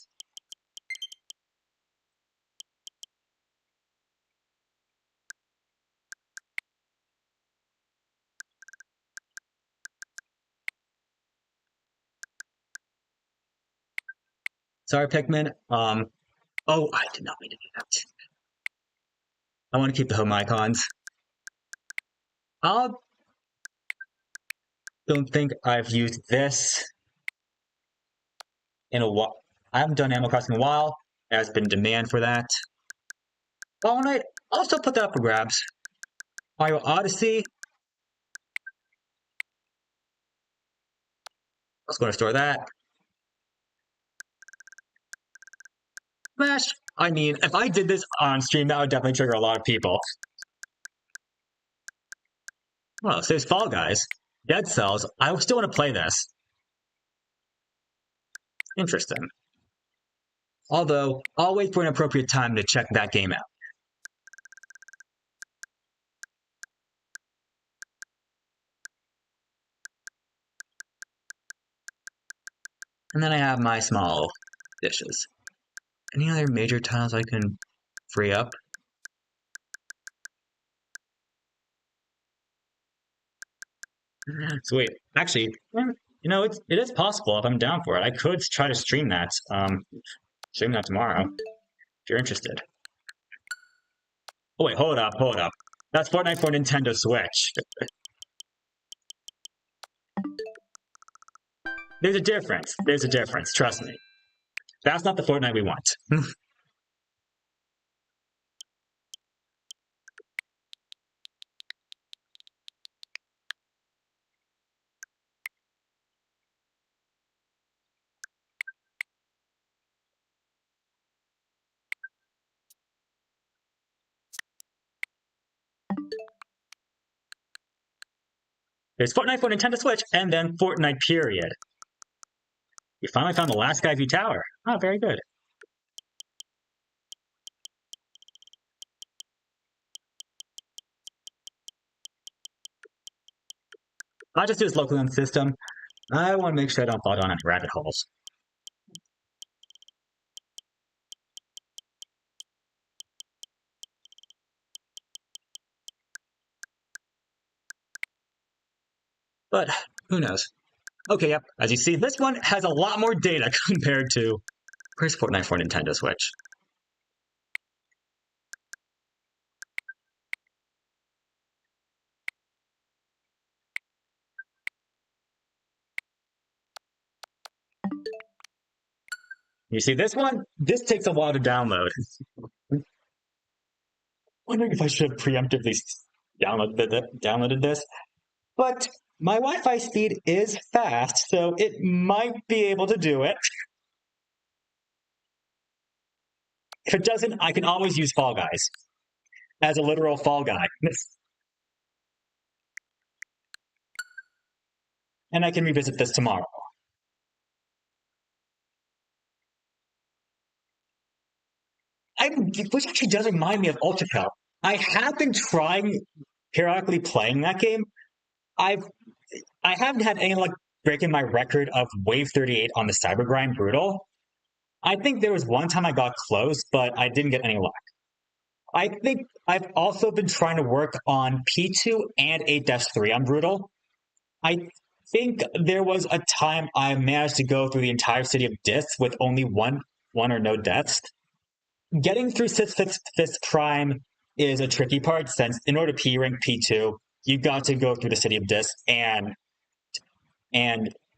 Sorry, Pikmin. Oh, I did not mean to do that. I want to keep the home icons. I don't think I've used this in a while. I haven't done Animal Crossing in a while. There's been demand for that. Hollow Knight, I'll still put that up for grabs. Mario Odyssey. I was going to store that. Smash. I mean, if I did this on stream, that would definitely trigger a lot of people. Well, so there's Fall Guys. Dead Cells. I still want to play this. Interesting. Although, I'll wait for an appropriate time to check that game out. And then I have my small dishes. Any other major titles I can free up? Sweet. Actually, you know, it is possible if I'm down for it. I could try to stream that. Stream that tomorrow, if you're interested. Oh wait, hold up. That's Fortnite for Nintendo Switch. There's a difference, trust me. That's not the Fortnite we want. There's Fortnite for Nintendo Switch, and then Fortnite period. You finally found the last Skyview Tower. Oh, very good. I'll just do this locally on the system. I want to make sure I don't fall down any rabbit holes. But who knows? Okay, yep. As you see, this one has a lot more data compared to where's Fortnite for Nintendo Switch? You see this one? This takes a while to download. Wondering if I should have preemptively downloaded this. But my Wi-Fi speed is fast, so it might be able to do it. If it doesn't, I can always use Fall Guys as a literal Fall Guy. And I can revisit this tomorrow. Which actually does remind me of Ultra Cup. I have been trying periodically playing that game. I haven't had any luck breaking my record of Wave 38 on the Cyber Grind Brutal. I think there was one time I got close, but I didn't get any luck. I think I've also been trying to work on P2 and 8-3 on Brutal. I think there was a time I managed to go through the entire city of Dis with only one or no deaths. Getting through Fifth Prime is a tricky part, since in order to P rank P2, you got to go through the city of Dis and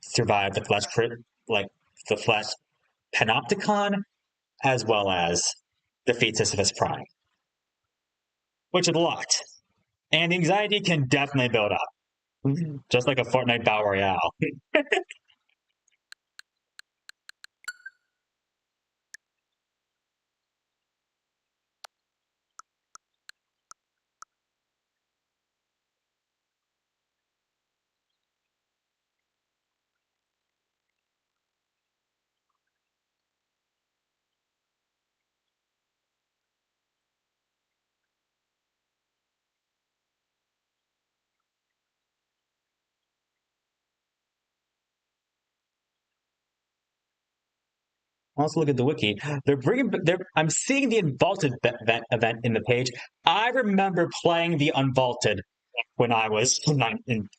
survive the flesh panopticon, as well as defeat Sisyphus Prime, which is a lot. And the anxiety can definitely build up, just like a Fortnite Battle Royale. Also, look at the wiki. I'm seeing the Unvaulted event in the page. I remember playing the Unvaulted when I was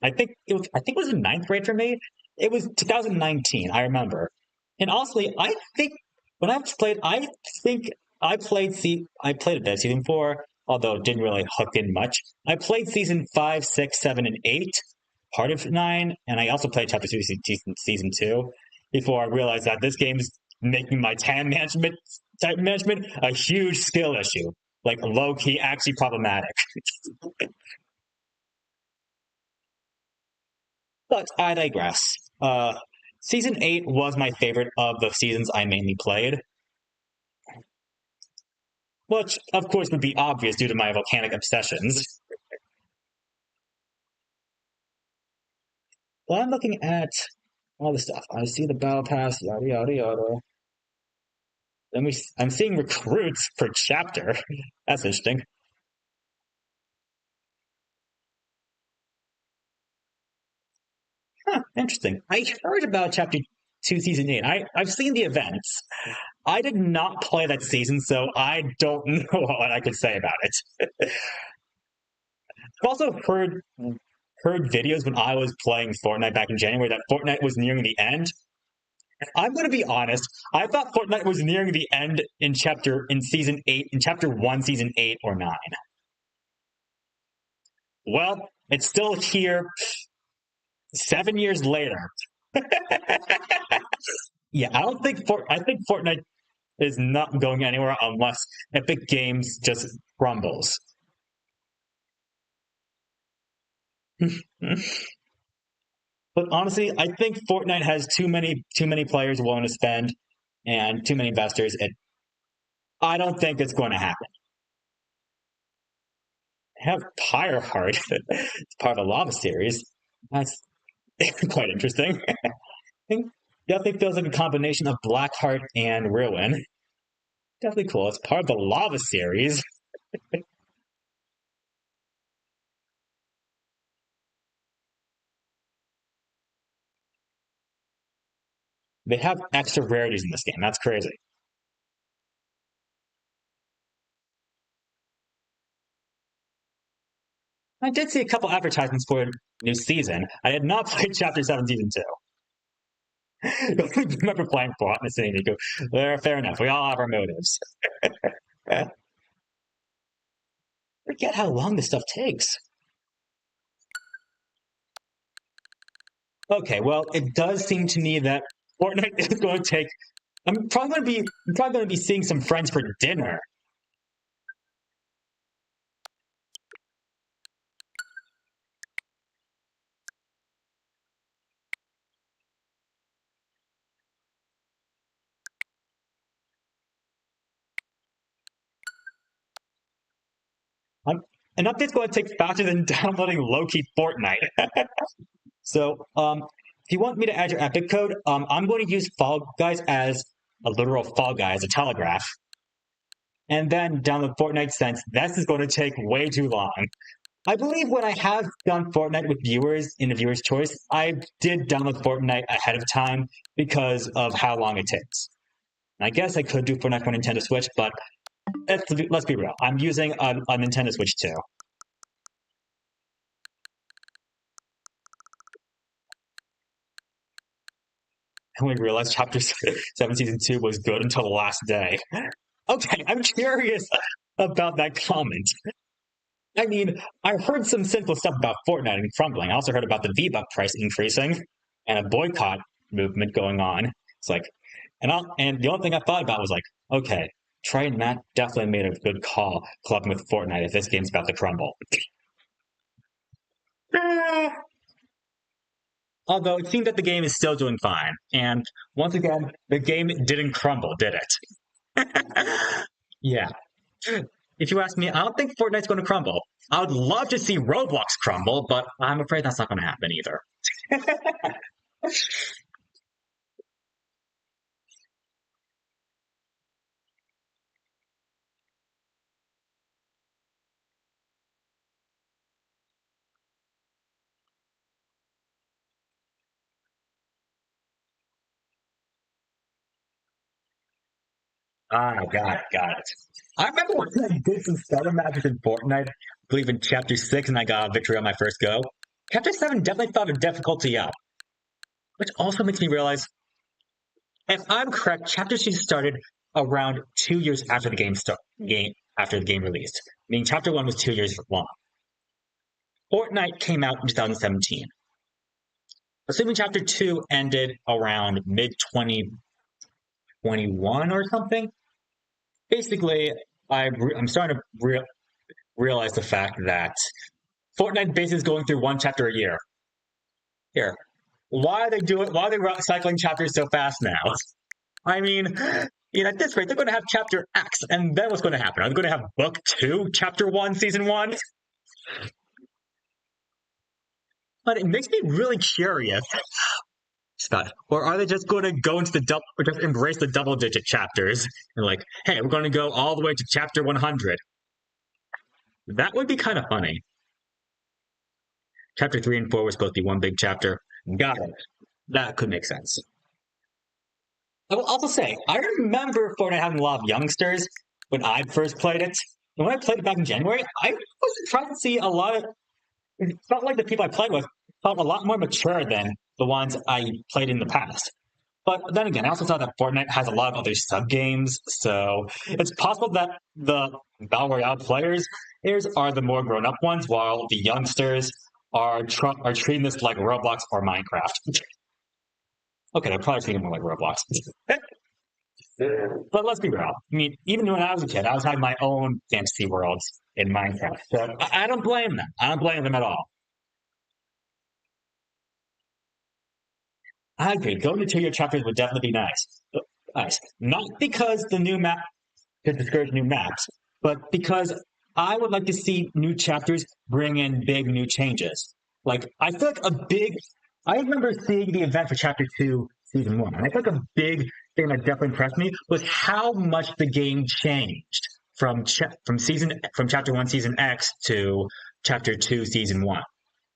I think it was in ninth grade for me. It was 2019. I remember. And honestly, I think when I played, I think I played a bit of season 4, although it didn't really hook in much. I played season 5, 6, 7, and 8, part of 9, and I also played chapter 2 season 2 before I realized that this game's making my time management a huge skill issue. Like low key, actually problematic. But I digress. Season 8 was my favorite of the seasons I mainly played. Which, of course, would be obvious due to my volcanic obsessions. Well, I'm looking at all the stuff. I see the battle pass, yada yada yada. I'm seeing recruits per chapter. That's interesting. Huh, interesting. I heard about chapter 2, season 8. I've seen the events. I did not play that season, so I don't know what I could say about it. I've also heard videos when I was playing Fortnite back in January that Fortnite was nearing the end. I'm going to be honest. I thought Fortnite was nearing the end in season 8, in chapter 1, season 8 or 9. Well, it's still here 7 years later. Yeah, I think Fortnite is not going anywhere unless Epic Games just crumbles. But honestly, I think Fortnite has too many players willing to spend and too many investors. I don't think it's going to happen. I have Pyreheart. It's part of the Lava series. That's quite interesting. I think definitely feels like a combination of Blackheart and Ruin. Definitely cool. It's part of the Lava series. They have extra rarities in this game. That's crazy. I did see a couple advertisements for a new season. I had not played Chapter 7 Season 2. I remember playing Plot and seeing Nico. Fair enough. We all have our motives. Forget how long this stuff takes. Okay, well, it does seem to me that Fortnite is going to take. I'm probably going to be seeing some friends for dinner. An update's going to take faster than downloading low-key Fortnite. So, if you want me to add your Epic code, I'm going to use Fall Guys as a literal Fall Guy, as a telegraph, and then download Fortnite since this is going to take way too long. I believe when I have done Fortnite with viewers in the viewer's choice, I did download Fortnite ahead of time because of how long it takes. I guess I could do Fortnite for Nintendo Switch, but let's be real. I'm using a Nintendo Switch 2. I only realized Chapter 7 Season 2 was good until the last day. Okay, I'm curious about that comment. I mean, I heard some simple stuff about Fortnite and crumbling. I also heard about the V-Buck price increasing and a boycott movement going on. It's like, and the only thing I thought about was like, okay, Trey and Matt definitely made a good call clubbing with Fortnite if this game's about to crumble. Although it seems that the game is still doing fine. And once again, the game didn't crumble, did it? Yeah. If you ask me, I don't think Fortnite's going to crumble. I would love to see Roblox crumble, but I'm afraid that's not going to happen either. Got it. I remember when I did some starter matches in Fortnite, I believe in Chapter 6, and I got a victory on my first go. Chapter 7 definitely thought of difficulty up, which also makes me realize, if I'm correct, Chapter 6 started around 2 years after the game released, meaning Chapter 1 was 2 years long. Fortnite came out in 2017. Assuming Chapter 2 ended around mid-2021 or something, basically, I'm starting to realize the fact that Fortnite basically is going through one chapter a year. Here, why are they cycling chapters so fast now? I mean, at this rate, they're going to have Chapter X, and then what's going to happen? Are they going to have Book 2, Chapter 1, Season 1? But it makes me really curious. Or are they just going to go into or just embrace the double-digit chapters and like, hey, we're going to go all the way to Chapter 100? That would be kind of funny. Chapter 3 and 4 were supposed to be one big chapter. Got it. That could make sense. I will also say, I remember Fortnite having a lot of youngsters when I first played it. And when I played it back in January, I was surprised to see it felt like the people I played with felt a lot more mature than the ones I played in the past. But then again, I also saw that Fortnite has a lot of other sub-games, so it's possible that the Battle Royale players are the more grown-up ones, while the youngsters are treating this like Roblox or Minecraft. Okay, they're probably treating it more like Roblox. But let's be real. I mean, even when I was a kid, I was having my own fantasy worlds in Minecraft. So I don't blame them. I don't blame them at all. I agree. Going to 2-year chapters would definitely be nice. Nice. Not because the new map could discourage new maps, but because I would like to see new chapters bring in big new changes. Like, I feel like I remember seeing the event for Chapter 2, Season 1, and I feel like a big thing that definitely impressed me was how much the game changed from Chapter 1, Season X to Chapter 2, Season 1.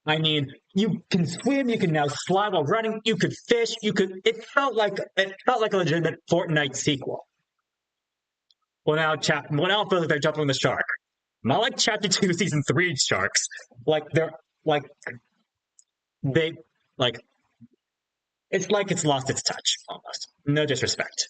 I mean, you can swim, you can now slide while running, you could fish, it felt like a legitimate Fortnite sequel. Well now it feels like they're jumping the shark. Not like Chapter 2 Season 3 sharks. It's like it's lost its touch, almost. No disrespect.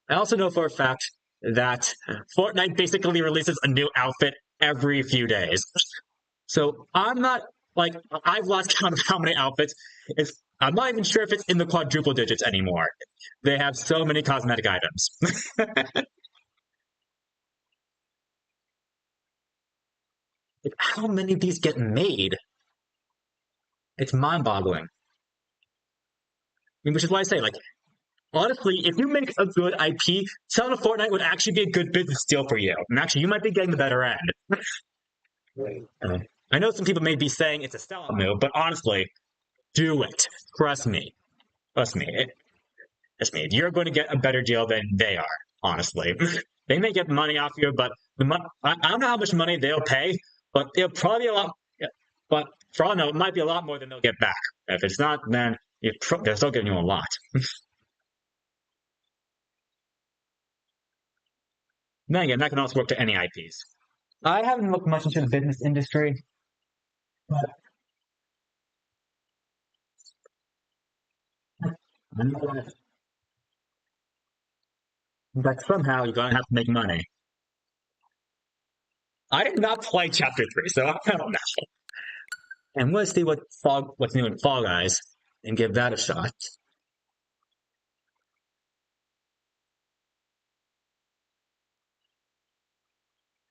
I also know for a fact that Fortnite basically releases a new outfit every few days. So I've lost count of how many outfits. I'm not even sure if it's in the quadruple digits anymore. They have so many cosmetic items. How many of these get made? It's mind-boggling. Which is why I say, honestly, if you make a good IP, selling a Fortnite would actually be a good business deal for you. And actually, you might be getting the better end. I know some people may be saying it's a sellout move, but honestly, do it. Trust me. You're going to get a better deal than they are, honestly. They may get money off you, but I don't know how much money they'll pay, but it'll probably be a lot. But for all I know, it might be a lot more than they'll get back. If it's not, then they're still giving you a lot. Then again, that can also work to any IPs. I haven't looked much into the business industry, but I know that somehow you're gonna have to make money. I did not play Chapter 3, so I don't know. And we'll see what's new in Fall Guys and give that a shot.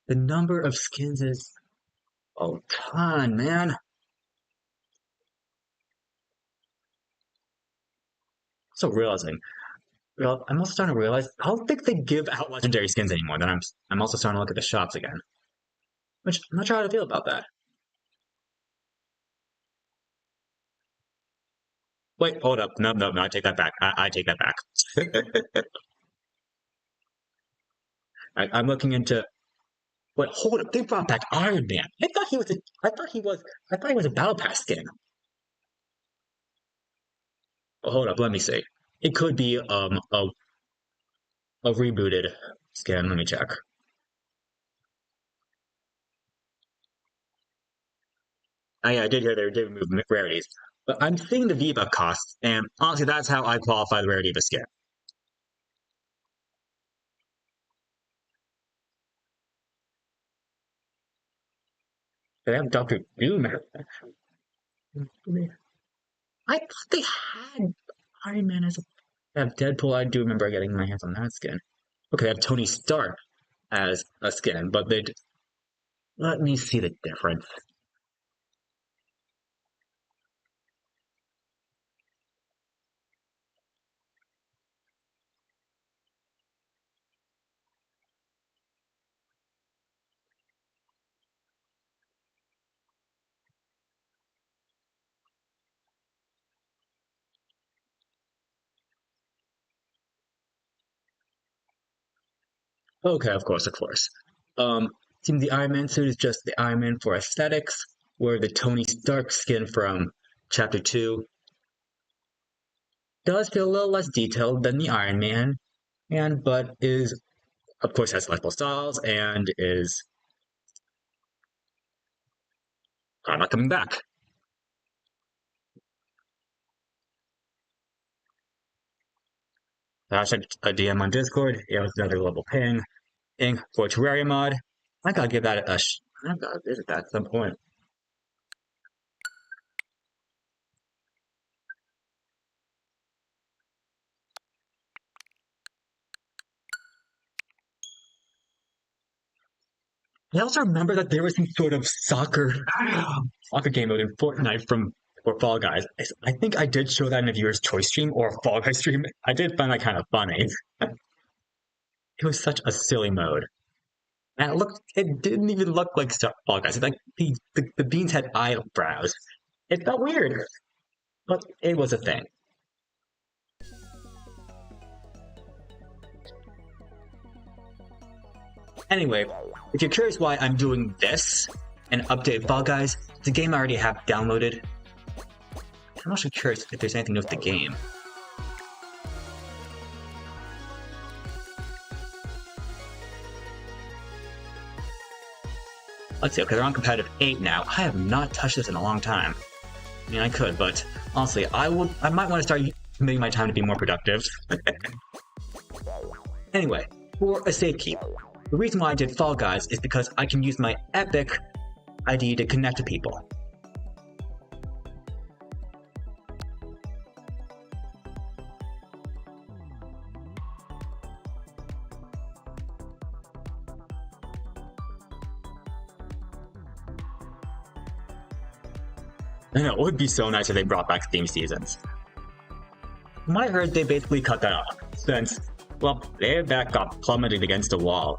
The number of skins is a ton, man. So realizing, well, I'm also starting to realize I don't think they give out legendary skins anymore. Then I'm also starting to look at the shops again, which I'm not sure how to feel about that. Wait, hold up. No, no, no, I take that back. I take that back. I'm looking into. Wait, hold up. They brought back Iron Man. I thought he was a Battle Pass skin. Oh, hold up. Let me see. It could be a rebooted skin. Let me check. Yeah, I did hear they did remove rarities, but I'm seeing the V-Buck costs, and honestly, that's how I qualify the rarity of a skin. They have Doctor Doom. I thought they had Iron Man as a. They have Deadpool. I do remember getting my hands on that skin. Okay, they have Tony Stark as a skin, but they. Let me see the difference. Okay, of course, of course. Um, Seems the Iron Man suit is just the Iron Man for aesthetics, where the Tony Stark skin from Chapter 2 does feel a little less detailed than the Iron Man, and but is of course has multiple styles and is probably not coming back. I sent a DM on Discord. It was another global ping. For Terraria mod. I gotta give that I gotta visit that at some point. I also remember that there was some sort of soccer game mode in Fortnite for Fall Guys. I think I did show that in a viewer's choice stream or a Fall Guys stream. I did find that kind of funny. It was such a silly mode. And it didn't even look like Fall Guys. Like the beans had eyebrows. It felt weird, but it was a thing. Anyway, if you're curious why I'm doing this and update Fall Guys, it's a game I already have downloaded. I'm also curious if there's anything new with the game. Let's see, okay, they're on competitive 8 now. I have not touched this in a long time. I mean, I could, but honestly, I might want to start committing my time to be more productive. Anyway, for a safekeep, the reason why I did Fall Guys is because I can use my Epic ID to connect to people. I know, it would be so nice if they brought back theme seasons. From what I heard, they basically cut that off, since, well, their back got plummeted against a wall.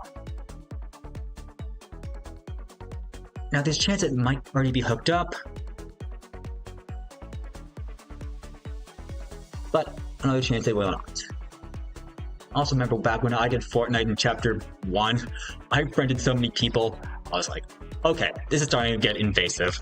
Now there's a chance it might already be hooked up, but another chance they will not. Also remember back when I did Fortnite in Chapter 1, I friended so many people, I was like, okay, this is starting to get invasive.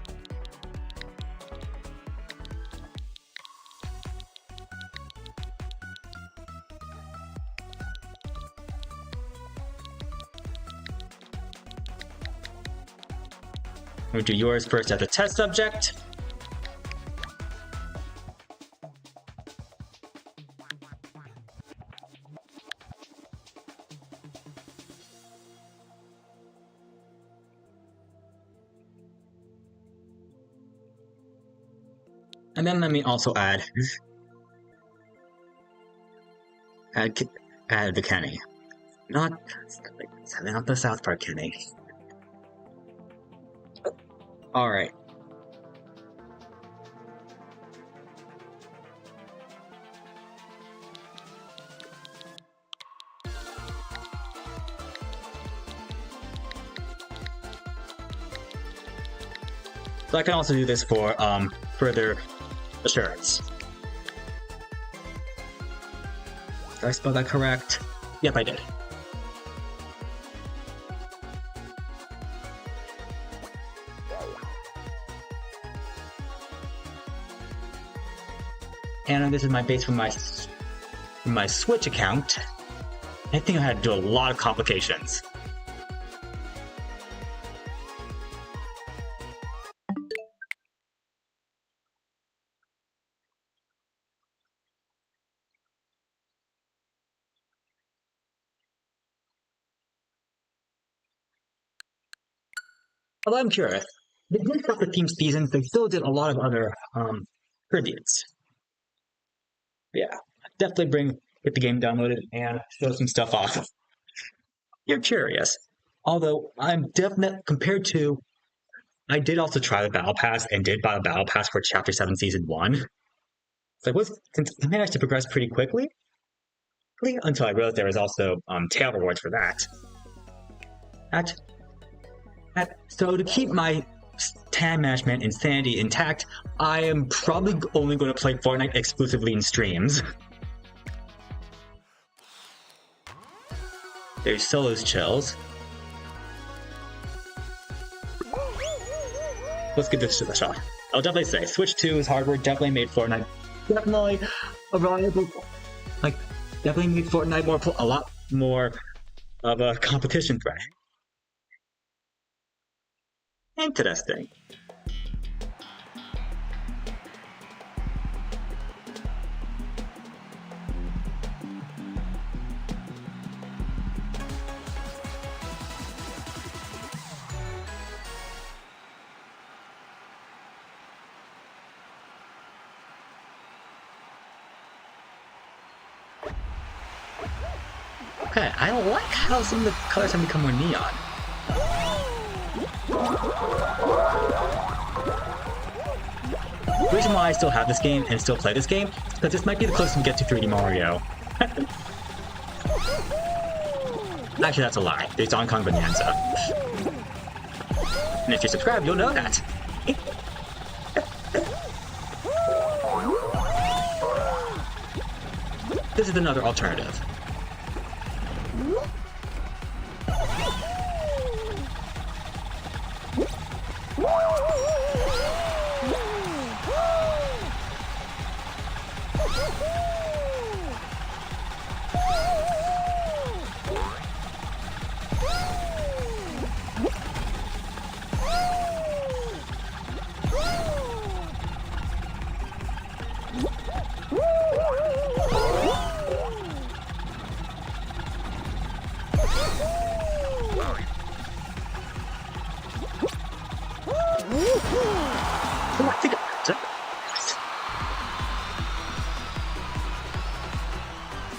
We'll do yours first as a test subject. And then let me also add the Kenny. Not the South Park Kenny. Alright. So I can also do this for further assurance. Did I spell that correct? Yep, I did. And this is my base for my Switch account. I think I had to do a lot of complications. Although I'm curious, they did start the theme seasons, they still did a lot of other tributes. Yeah, definitely get the game downloaded and show some stuff off. You're curious. Although I'm compared to, I did also try the Battle Pass and did buy the Battle Pass for Chapter 7 Season 1. So I managed to progress pretty quickly until I realized there was also tail rewards for that. So to keep my time management and sanity intact, I am probably only going to play Fortnite exclusively in streams. There's Solo's Chills. Let's give this a shot. I'll definitely say, Switch 2's hardware definitely made Fortnite definitely a reliable, definitely made Fortnite a lot more of a competition threat. Interesting. Okay, I like how some of the colors have become more neon. The reason why I still have this game and still play this game is because this might be the closest we get to 3D Mario. Actually, that's a lie. There's Donkey Kong Bonanza. And if you subscribe, you'll know that. This is another alternative.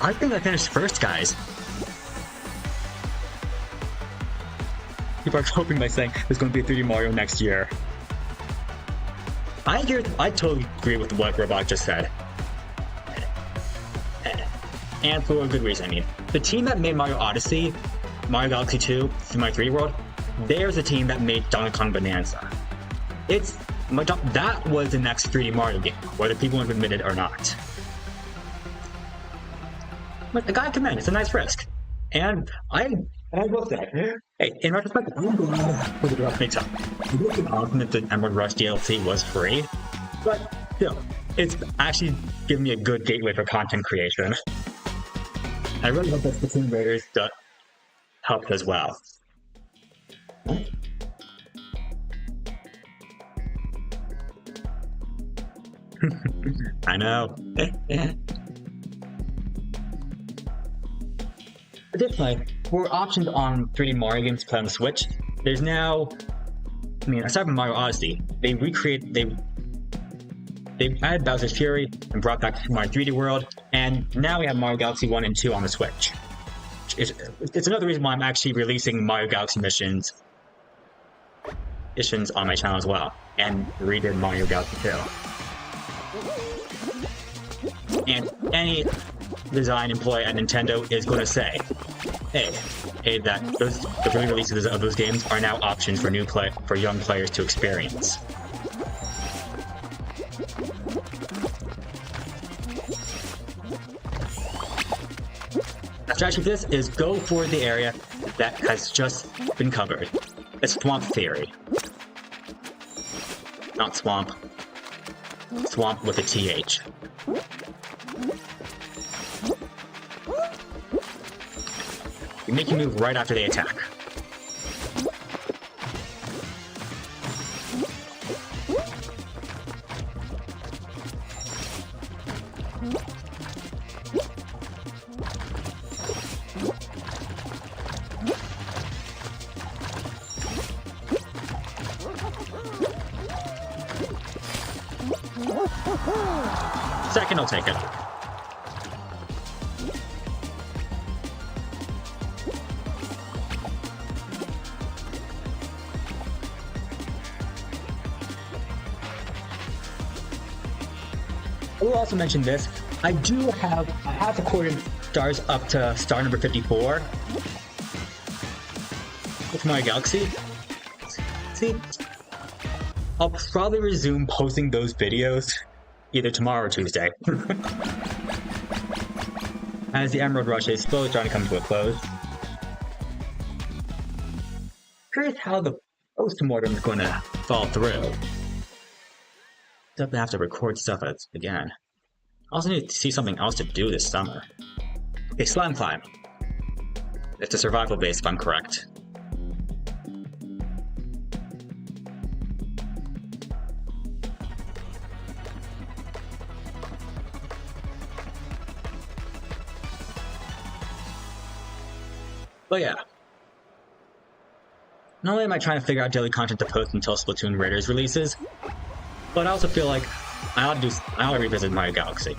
I think I finished first, guys. People are hoping by saying there's going to be a 3D Mario next year. I totally agree with what Robot just said. And for a good reason, I mean. The team that made Mario Odyssey, Mario Galaxy 2, Super Mario 3D World, there's the team that made Donkey Kong Bonanza. That was the next 3D Mario game, whether people want to admit it or not. But the guy commend, it's a nice risk. And I will say, hey, in retrospect, I'm glad for the direct mix up. It would have been awesome if the Emerald Rush DLC was free, but still, it's actually given me a good gateway for content creation. I really hope that Splatoon Raiders helped as well. I know. Additionally, for options on 3D Mario games to play on the Switch, there's now, aside from Mario Odyssey, they added Bowser's Fury and brought back Mario 3D World, and now we have Mario Galaxy 1 and 2 on the Switch. It's another reason why I'm actually releasing Mario Galaxy missions on my channel as well, and redid Mario Galaxy 2. And any design employee at Nintendo is going to say, hey, that the re-releases of those games are now options for young players to experience. The strategy for this is go for the area that has just been covered. It's Swamp Theory. Not Swamp. Swamp with a TH. You make you move right after they attack. Second, I'll take it. I will also mention this. I have recorded stars up to star number 54 with Mario Galaxy. See, I'll probably resume posting those videos either tomorrow or Tuesday. As the Emerald Rush is slowly trying to come to a close. Curious how the post-mortem is going to fall through. Definitely have to record stuff again. I also need to see something else to do this summer. Okay, Slime Climb. It's a survival base if I'm correct. But yeah. Not only am I trying to figure out daily content to post until Splatoon Raiders releases, but I also feel like I ought to revisit Mario Galaxy.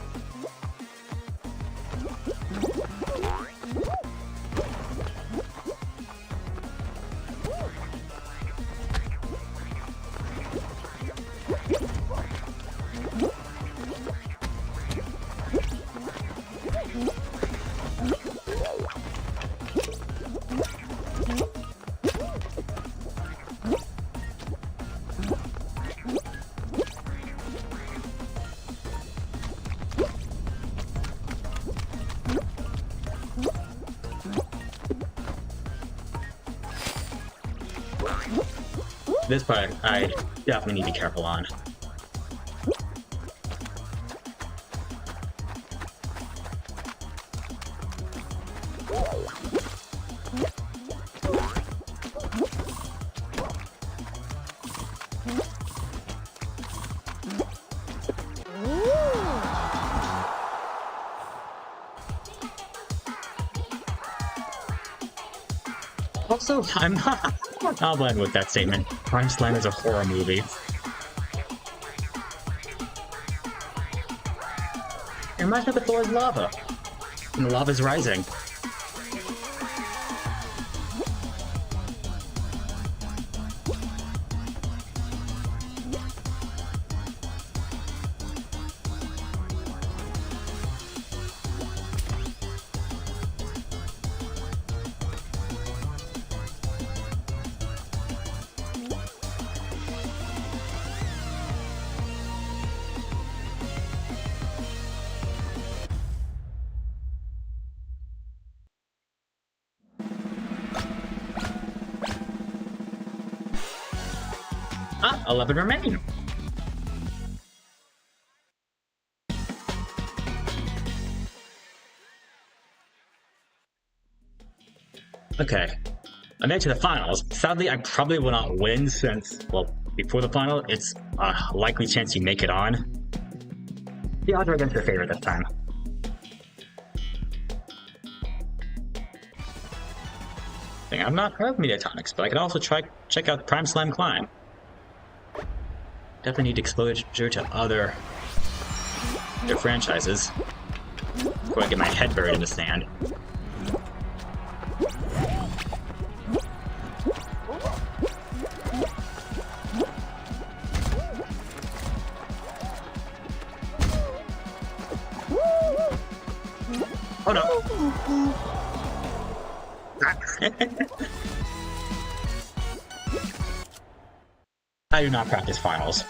This part, I definitely need to be careful on. Also, I'll blend with that statement. Prime Slime is a horror movie. It reminds me of the floor is lava. And the lava's rising. Ah, 11 remain. Okay, I made it to the finals. Sadly, I probably will not win since, well, before the final, it's a likely chance you make it on. The odds are against their favorite this time. I've not heard of Mediatonics, but I could also check out Prime Slime Climb. Definitely need exposure to other franchises before I get my head buried in the sand. Oh no! I do not practice finals.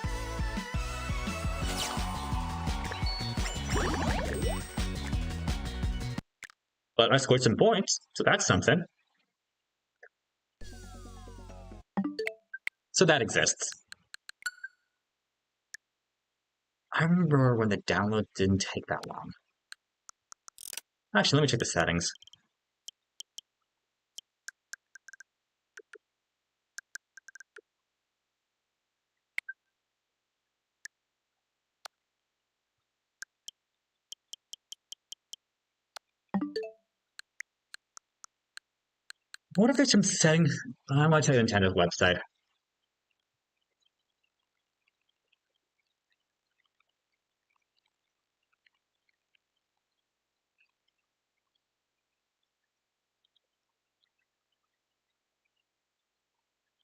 But I scored some points, so that's something. So that exists. I remember when the download didn't take that long. Actually, let me check the settings. What if there's some settings? I want to check Nintendo's website.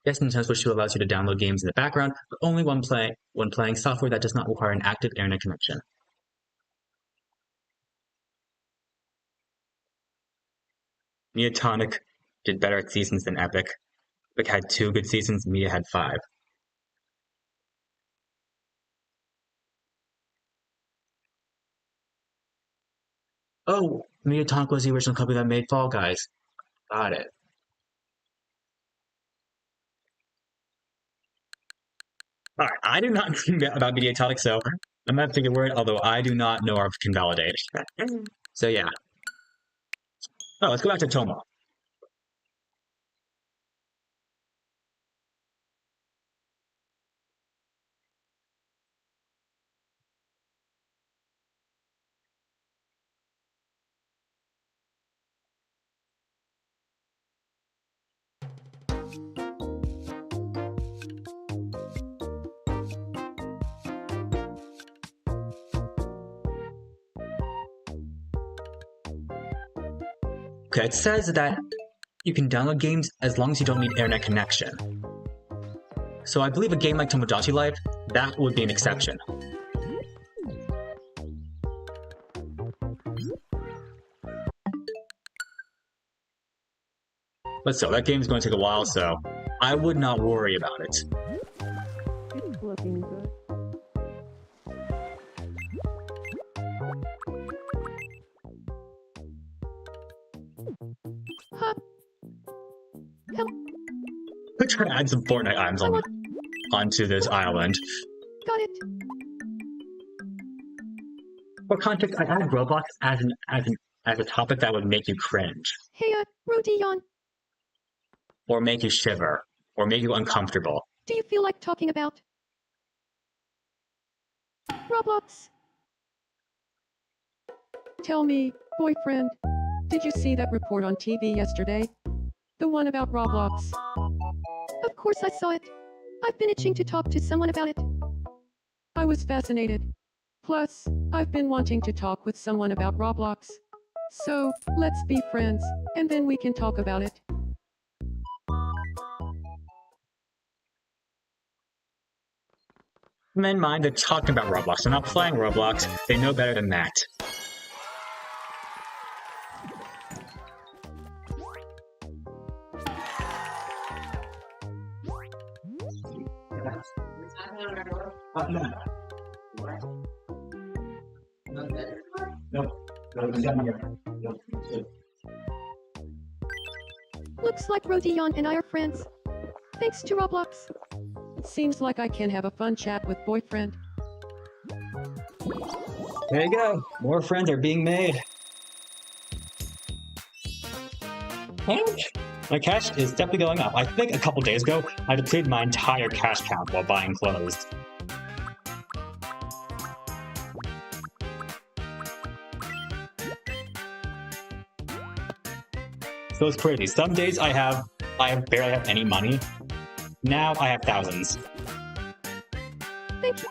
Yes, Nintendo Switch 2 allows you to download games in the background, but only when playing software that does not require an active internet connection. Mediatonic did better at seasons than Epic. Epic had 2 good seasons, Media had 5. Oh, Mediatonic was the original company that made Fall Guys. Got it. Alright, I do not know about Mediatonic, so I'm gonna have to take your word, although I do not know or can validate. So yeah. Oh, let's go back to Tomo. Okay, it says that you can download games as long as you don't need internet connection. So I believe a game like Tomodachi Life, that would be an exception. But still, that game's going to take a while, so I would not worry about it. It's looking good. Huh. We're trying to add some Fortnite items onto this island. Got it. For context, I added Roblox as a topic that would make you cringe, Hey, Rodion, or make you shiver, or make you uncomfortable. do you feel like talking about Roblox? Tell me, boyfriend, did you see that report on TV yesterday? The one about Roblox. Of course I saw it. I've been itching to talk to someone about it. I was fascinated. Plus, I've been wanting to talk with someone about Roblox. So, let's be friends, and then we can talk about it. Men mind they're talking about Roblox. They're not playing Roblox. They know better than that. Looks like Rodion and I are friends. Thanks to Roblox. Seems like I can have a fun chat with boyfriend. There you go. More friends are being made. My cash is definitely going up. I think a couple days ago, I depleted my entire cash count while buying clothes. So it's crazy. Some days I barely have any money. Now I have thousands. Thank you.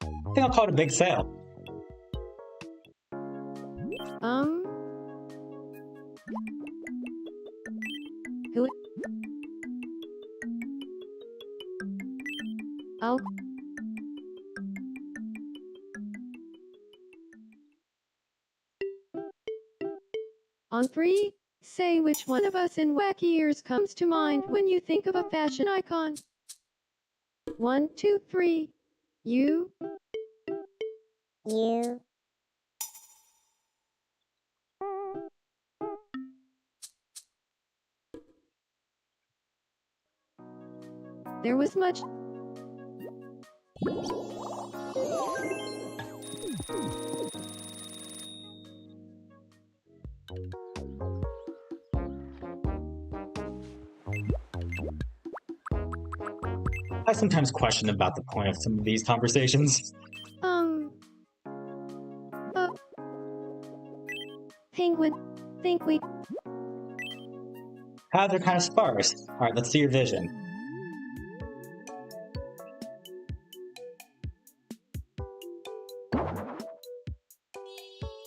I think I'll call it a big sale. Who? Oh. On 3, say which one of us in wacky ears comes to mind when you think of a fashion icon. 1, 2, 3. You? You. There was much. I sometimes question about the point of some of these conversations. Penguin, think we. Paths are kind of sparse. Alright, let's see your vision.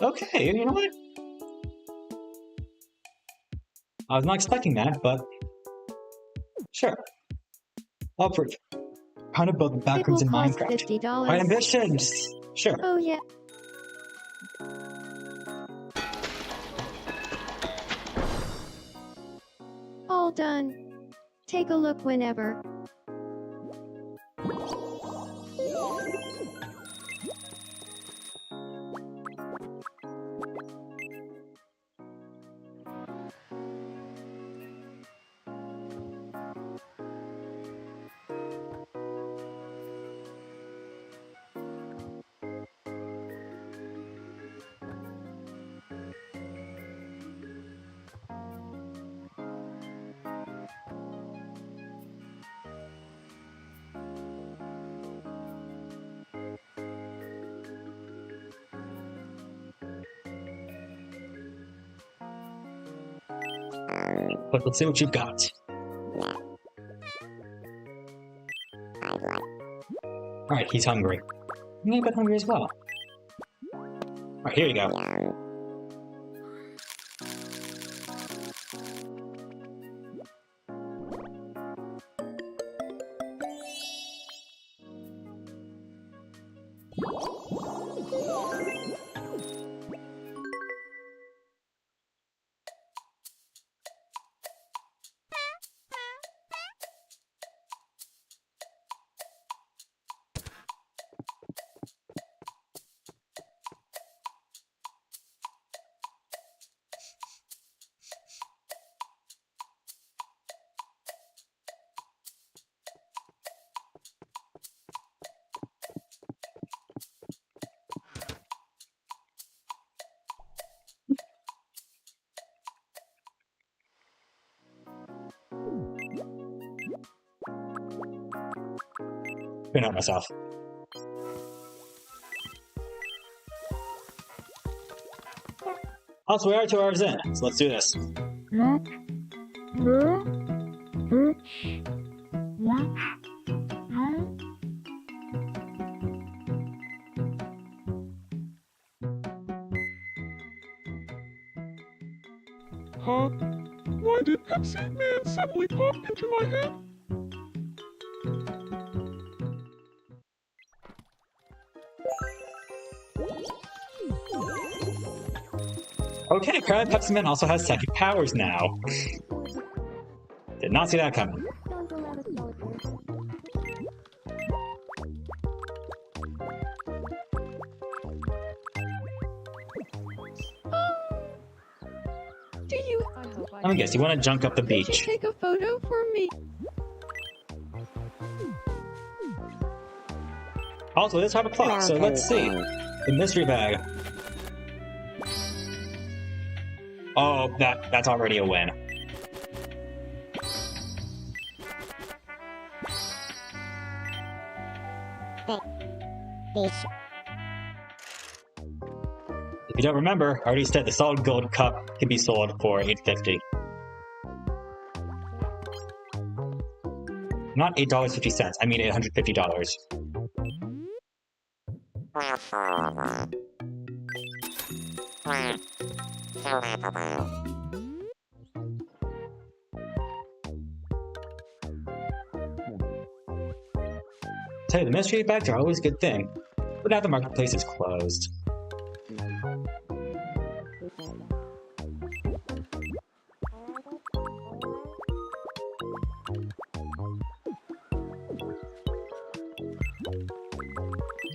Okay, you know what? I was not expecting that, but sure. I'll approve. Kind of build It will backwards in cost Minecraft. $50. My ambitions! Sure. Oh yeah. All done. Take a look whenever. But let's see what you've got. Alright, he's hungry. I'm a bit hungry as well. Alright, here you go. Couldn't help myself. Also, we are 2 hours in, so let's do this. Huh? Why did Pepsi Man suddenly pop into my head? Okay, apparently Pepsi Man also has psychic powers now. Did not see that coming. Do you? Let me guess, you want to junk up the Could you beach. take a photo for me? Also, let's have a clock, so let's see. The mystery bag. Oh, that's already a win. you don't remember, I already said the solid gold cup can be sold for $8.50. Not $8.50, I mean $850. Tell you, the mystery bags are always a good thing, but now the marketplace is closed.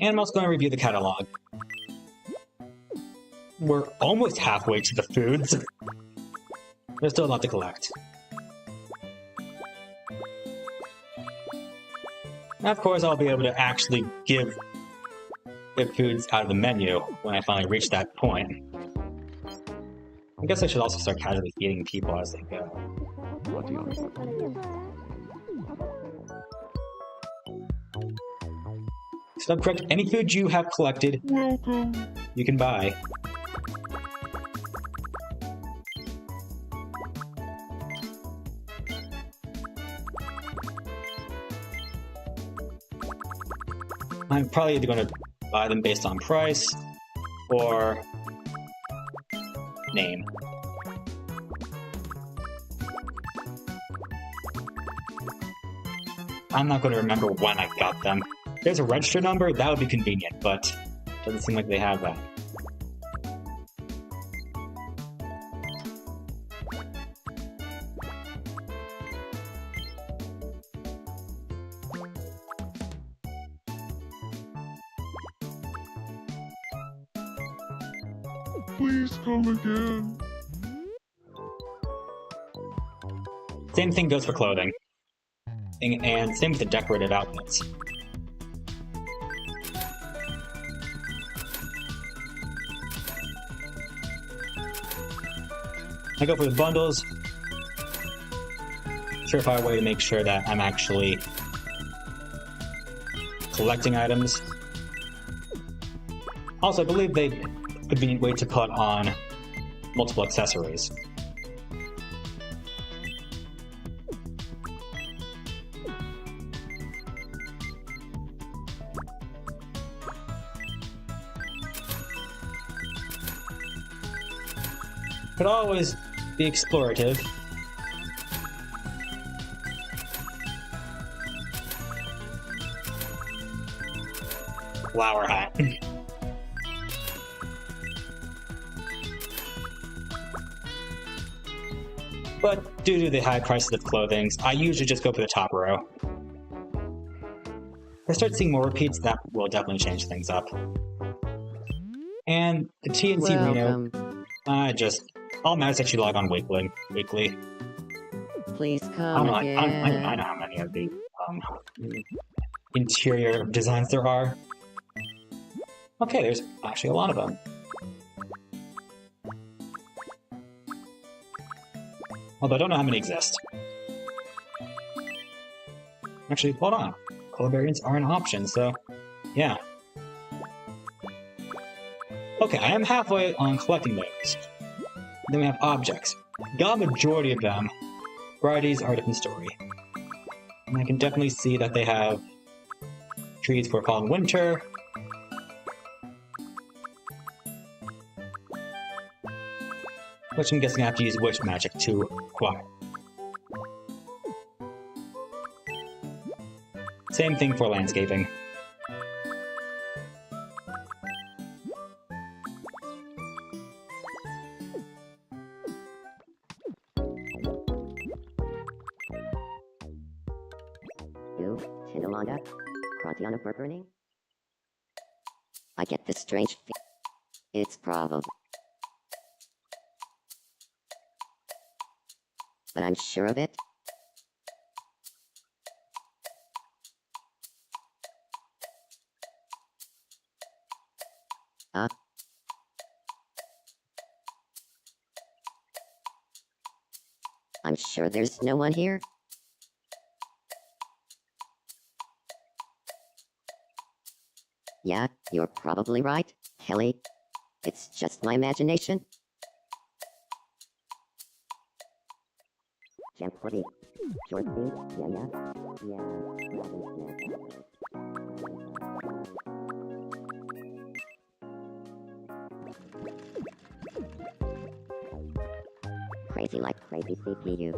And I'm also going to review the catalog. We're almost halfway to the foods. There's still a lot to collect. Now, of course, I'll be able to actually give the foods out of the menu when I finally reach that point. I guess I should also start casually feeding people as they go. So correct, any food you have collected, you can buy. I'm probably either going to buy them based on price or name. I'm not going to remember when I got them. If there's a register number, that would be convenient, but doesn't seem like they have that. Please come again. Same thing goes for clothing. And same with the decorated outfits. I go for the bundles. Surefire way to make sure that I'm actually collecting items. Also, I believe they a convenient way to put on multiple accessories. Could always be explorative. Flower hat. But due to the high prices of clothing, I usually just go for the top row. If I start seeing more repeats, that will definitely change things up. And the TNC Reno, all matters that you log on weekly. Please come again. I know how many of the interior designs there are. Okay, there's actually a lot of them. Although I don't know how many exist. Actually, hold on. Color variants are an option, so yeah. Okay, I am halfway on collecting those. Then we have objects. Got a majority of them. Varieties are a different story. And I can definitely see that they have trees for fall and winter. Which I'm guessing I have to use Witch Magic to acquire. Same thing for landscaping. You, Tinamanda, Kratiana burning? I get this strange It's probably. But I'm sure of it. I'm sure there's no one here. Yeah, you're probably right, Kelly. It's just my imagination. Crazy like crazy CPU.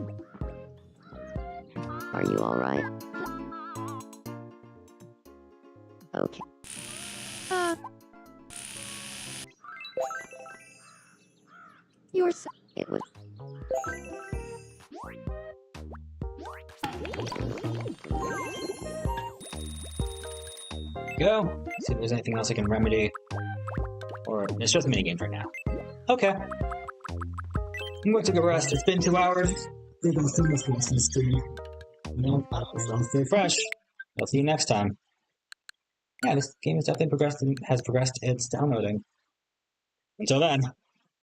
Are you alright? Okay. You're so It was Go. See if there's anything else I can remedy. Or it's just a minigame for now. Okay. I'm going to go rest. It's been 2 hours. I've been so much for this stream. I'll stay fresh. I'll see you next time. Yeah, this game has definitely progressed its downloading. Until then.